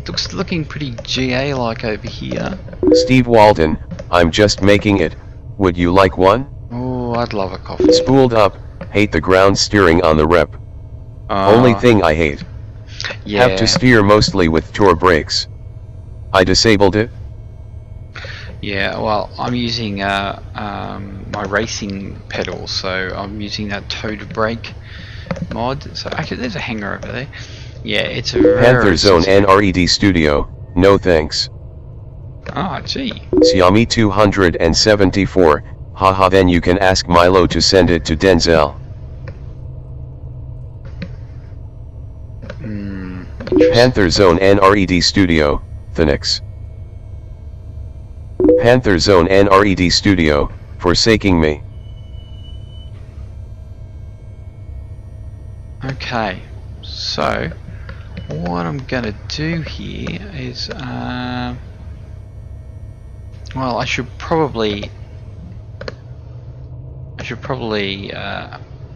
Looks looking pretty GA-like over here. Steve Walton, I'm just making it. Would you like one? Oh, I'd love a coffee. Spooled up, hate the ground steering on the rep. Only thing I hate. Yeah. Have to steer mostly with tour brakes. I disabled it. Yeah, well, I'm using my racing pedals, so I'm using that toe to brake mod. So actually, there's a hanger over there. Yeah, it's a Panther Zone NRED Studio, no thanks. Ah, gee. Xiaomi 274, haha, then you can ask Milo to send it to Denzel. Panther Zone NRED Studio, Phoenix. Panther Zone NRED Studio, forsaking me. Okay, so what I'm gonna do here is, well, I should probably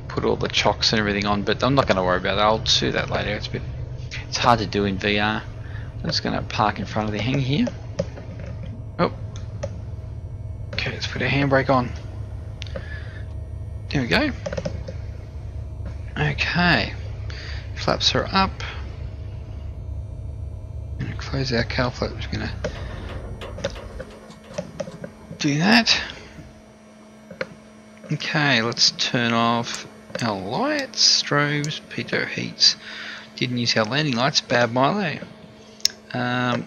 put all the chocks and everything on, but I'm not going to worry about that. I'll do that later. It's hard to do in VR. I'm just going to park in front of the hangar here. Oh, okay. Let's put a handbrake on. There we go. Okay, flaps are up. I'm going to close our cowl flaps. We're going to do that. Okay, let's turn off our lights, strobes, pitot heats. Didn't use our landing lights, bad Milo.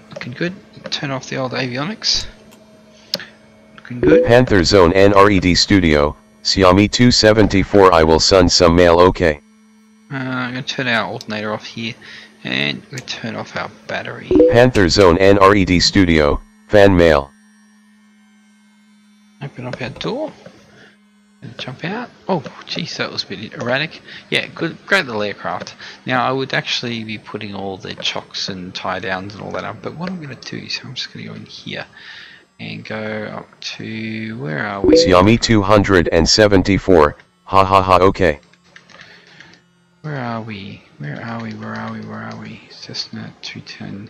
Looking good. Turn off the old avionics. Looking good. Panther Zone NRED Studio, Xiaomi 274, I will send some mail, okay. I'm going to turn our alternator off here, and we'll turn off our battery. Panther Zone NRED Studio, fan mail. Open up our door. Jump out. Oh, geez, that was a bit erratic. Yeah, good, great little aircraft. Now, I would actually be putting all the chocks and tie downs and all that up, but what I'm going to do is I'm just going to go in here and go up to, where are we? Xiaomi 274, ha ha ha, okay. Where are we? Where are we? Cessna 210.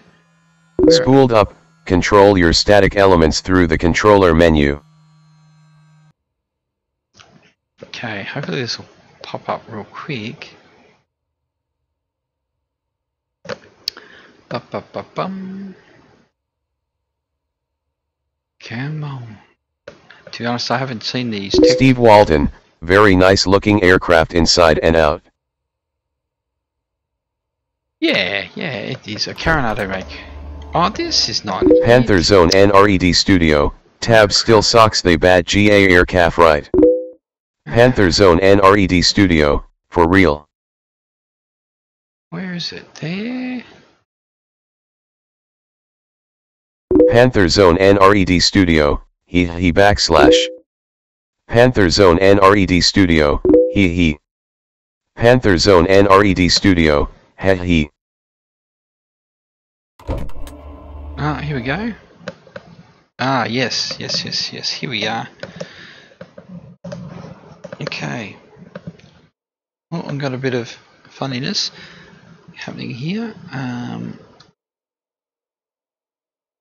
Spooled up, control your static elements through the controller menu. Okay, hopefully this will pop up real quick. Bum. Come on. To be honest, I haven't seen these. Steve Walton, very nice looking aircraft inside and out. Yeah, it is a Coronado make. Oh, this is not. Panther Zone NRED Studio, tab still socks they bad GA aircraft right. Panther Zone NRED Studio, for real. Where is it? There? Panther Zone NRED Studio, he /. Panther Zone NRED Studio, He. Panther Zone NRED Studio, he. Ah, here we go. Ah, yes, here we are. Okay. Oh, I've got a bit of funniness happening here.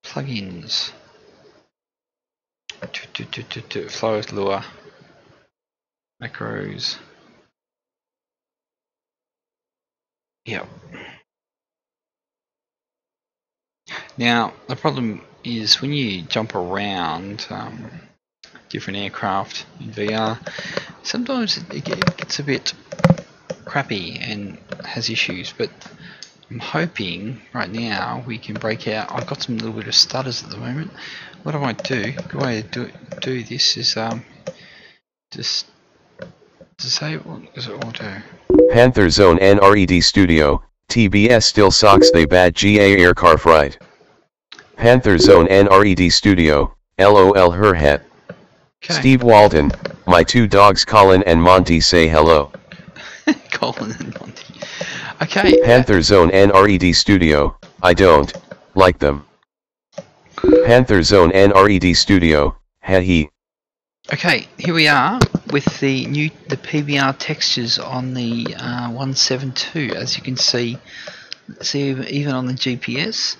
Plugins. Flows lure. Macros. Yep. Now, the problem is when you jump around different aircraft in VR, sometimes it gets a bit crappy and has issues, but I'm hoping right now we can break out. I've got some little bit of stutters at the moment. What I might do, a good way to do this is just disable, is it auto? Panther Zone NRED Studio, TBS still socks they bad GA aircar fright. Panther Zone NRED Studio, LOL her het. Okay. Steve Walton, my two dogs Colin and Monty say hello. Colin and Monty. Okay. Panther Zone NRED Studio, I don't like them. Panther Zone NRED Studio, he. Okay, here we are with the PBR textures on the 172. As you can see even on the GPS.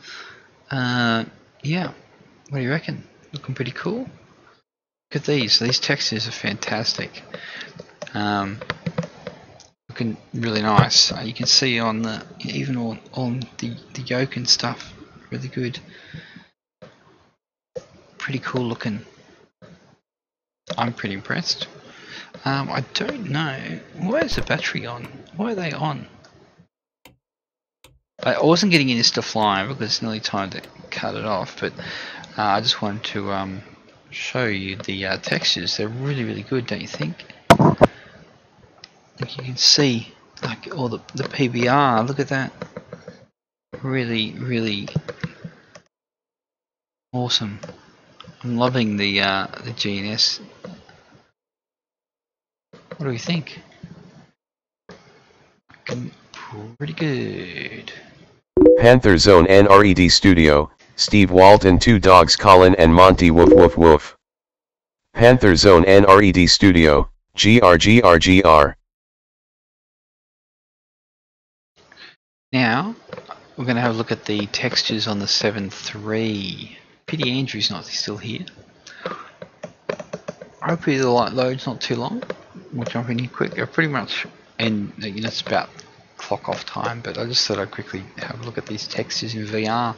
Yeah, what do you reckon? Looking pretty cool. Look at these textures are fantastic. Looking really nice. You can see on the even on the yoke and stuff, really good. Pretty cool looking. I'm pretty impressed. I don't know, why is the battery on? Why are they on? I wasn't getting into stuff flying because it's nearly time to cut it off, but I just wanted to show you the textures. They're really good, don't you think? Like you can see, like all the PBR. Look at that. Really awesome. I'm loving the GNS. What do we think? Pretty good. Panther Zone NRED Studio, Steve Walton two dogs Colin and Monty woof woof woof. Panther Zone NRED Studio, GR. Now, we're going to have a look at the textures on the 7.3. Pity Andrew's not still here. Hopefully the light load's not too long. We'll jump in here quick. Pretty much, and you know, it's about clock off time, but I just thought I'd quickly have a look at these textures in VR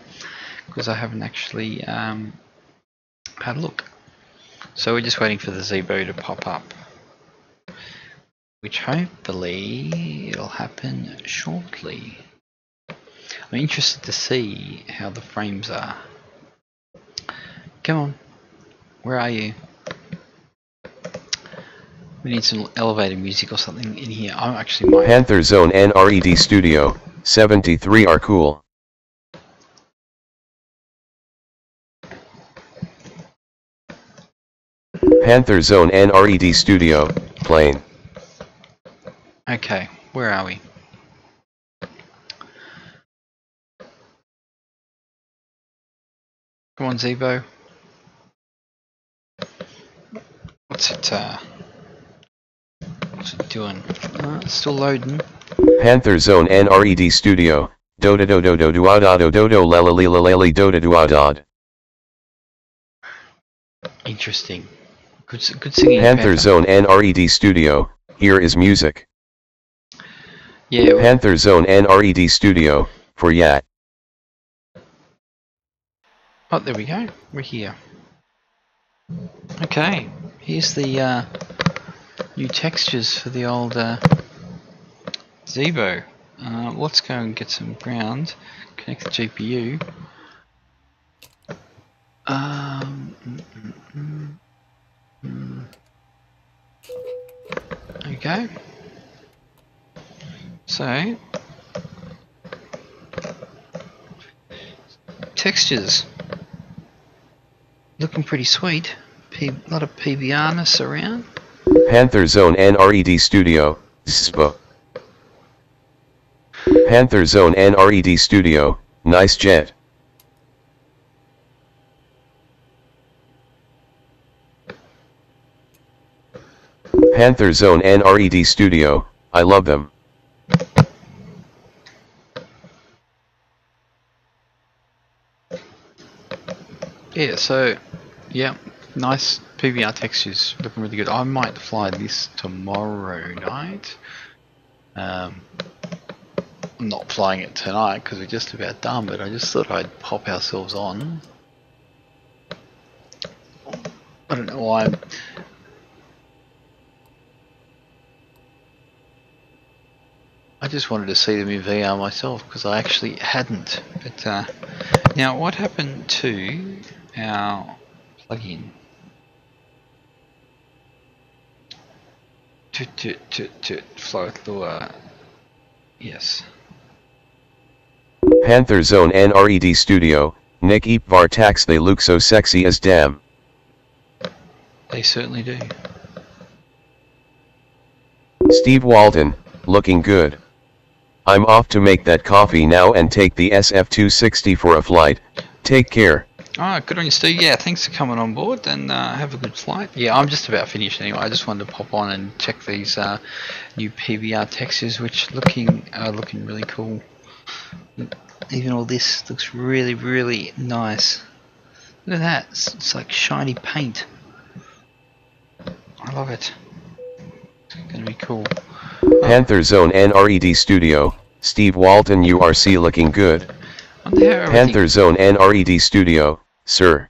because I haven't actually had a look. So we're just waiting for the Zebo to pop up, which hopefully it'll happen shortly. I'm interested to see how the frames are. Come on, where are you? We need some elevator music or something in here. I'm actually my Panther Zone NRED Studio, 73 are cool. Panther Zone NRED Studio, plane. Okay, where are we? Come on, Zebo. What's it doing? It's still loading. Panther Zone NRED Studio, doda do do do do do do lala lila lali doda do. Interesting. Good singing. Panther Zone NRED Studio, here is music. Yeah. Panther Zone NRED Studio, for yat. Oh, there we go. We're here. Okay, here's the new textures for the old Zebo. Let's go and get some ground. Connect the GPU. There you go. So, textures. Looking pretty sweet. A lot of PBR-ness around. Panther Zone NRED Studio, SPA. Panther Zone NRED Studio, nice jet. Panther Zone NRED Studio, I love them. Yeah, so, yeah, nice PBR textures, looking really good. I might fly this tomorrow night. I'm not flying it tonight because we're just about done, but I just thought I'd pop ourselves on. I don't know why. I just wanted to see them in VR myself because I actually hadn't. But now, what happened to our plugin? To flow through. Yes. Panther Zone NRED Studio, Nick Eepvar tax, they look so sexy as damn. They certainly do. Steve Walton, looking good. I'm off to make that coffee now and take the SF-260 for a flight. Take care. Alright, good on you, Steve. Yeah, thanks for coming on board and have a good flight. Yeah, I'm just about finished anyway. I just wanted to pop on and check these new PBR textures, which looking really cool. Even all this looks really, really nice. Look at that. It's like shiny paint. I love it. It's going to be cool. Panther Zone NRED Studio, Steve Walton URC looking good. Panther Zone NRED Studio, sir.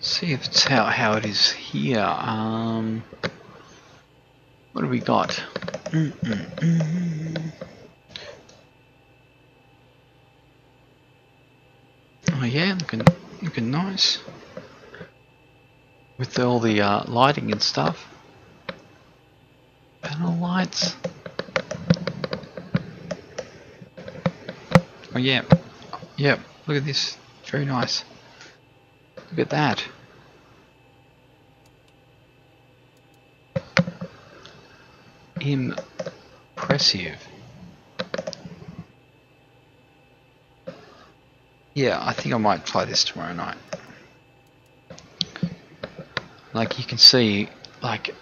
See if it's how it is here. What do we got? Oh yeah, looking nice with all the lighting and stuff. Panel lights. Oh yeah, yep. Look at this, very nice. Look at that. Impressive. Yeah, I think I might try this tomorrow night. Like you can see, like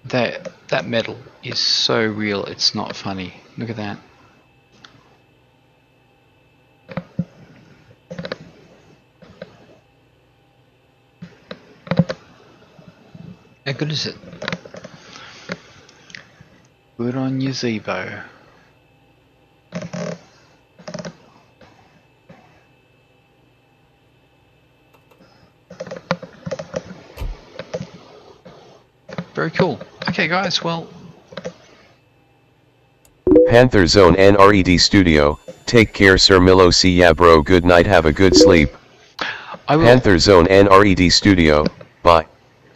that metal is so real, it's not funny. Look at that. How good is it? Good on you, Zebo. Very cool. Okay guys, well. Panther Zone NRED Studio, take care Sir Milo, see ya bro, good night, have a good sleep. Panther Zone NRED Studio, bye.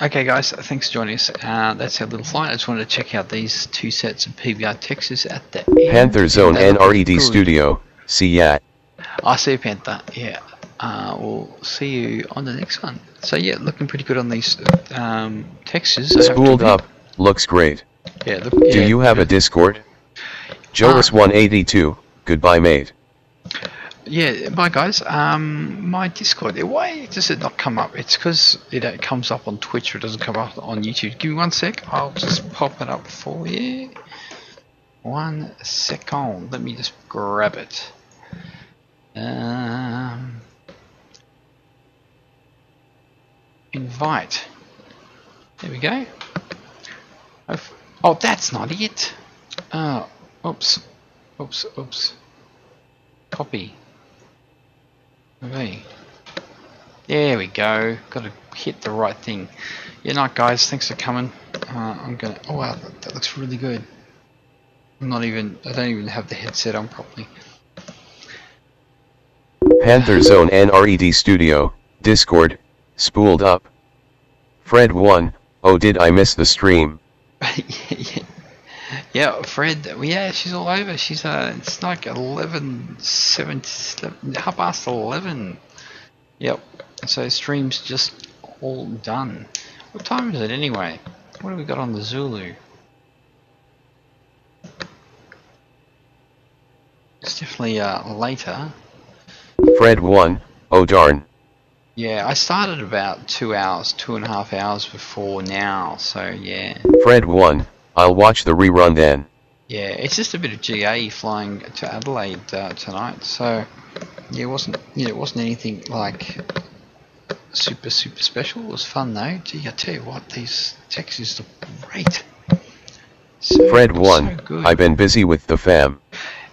Okay guys, thanks for joining us. That's our little flight. I just wanted to check out these two sets of PBR textures at the end. Panther Zone NRED Studio, see ya. I see you, Panther. Yeah. We'll see you on the next one. So yeah, looking pretty good on these textures. Spooled up, looks great. Yeah. Do you have a Discord? Jolis182, goodbye mate. Yeah, bye guys. My Discord, why does it not come up? It's because it comes up on Twitch, or it doesn't come up on YouTube. Give me 1 sec, I'll just pop it up for you. 1 second, let me just grab it. Invite. There we go. Oh, that's not it. Oops. Copy. Okay. There we go. Got to hit the right thing. Yeah, night guys. Thanks for coming. I'm gonna. Oh wow, that looks really good. I don't even have the headset on properly. Panther Zone NRED Studio, Discord, spooled up. Fred 1, oh did I miss the stream? Yeah, Fred, yeah, she's all over. She's it's like 11, 7, 11, 11. Yep. So stream's just all done. What time is it anyway? What have we got on the Zulu? It's definitely later. Fred 1, oh darn. Yeah, I started about 2 hours, 2.5 hours before now, so yeah. Fred 1, I'll watch the rerun then. Yeah, it's just a bit of GA flying to Adelaide tonight, so yeah, it wasn't anything like super special. It was fun though. Gee, I tell you what, these Texas look great. Fred 1, so good. I've been busy with the fam.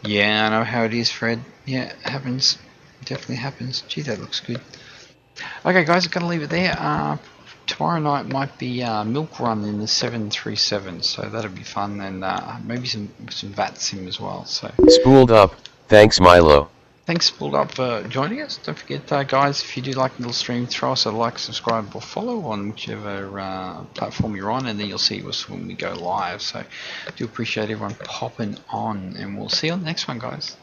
Yeah, I know how it is, Fred. Yeah, it happens. Definitely happens. Gee, that looks good. Okay, guys, I'm gonna leave it there. Tomorrow night might be milk run in the 737, so that'll be fun, and maybe some VAT sim as well. So Spooled up, thanks Milo. thanks, Spooled Up, for joining us. Don't forget, guys, if you do like the little stream, throw us a like, subscribe, or follow on whichever platform you're on, and then you'll see us when we go live. So do appreciate everyone popping on, and we'll see you on the next one, guys.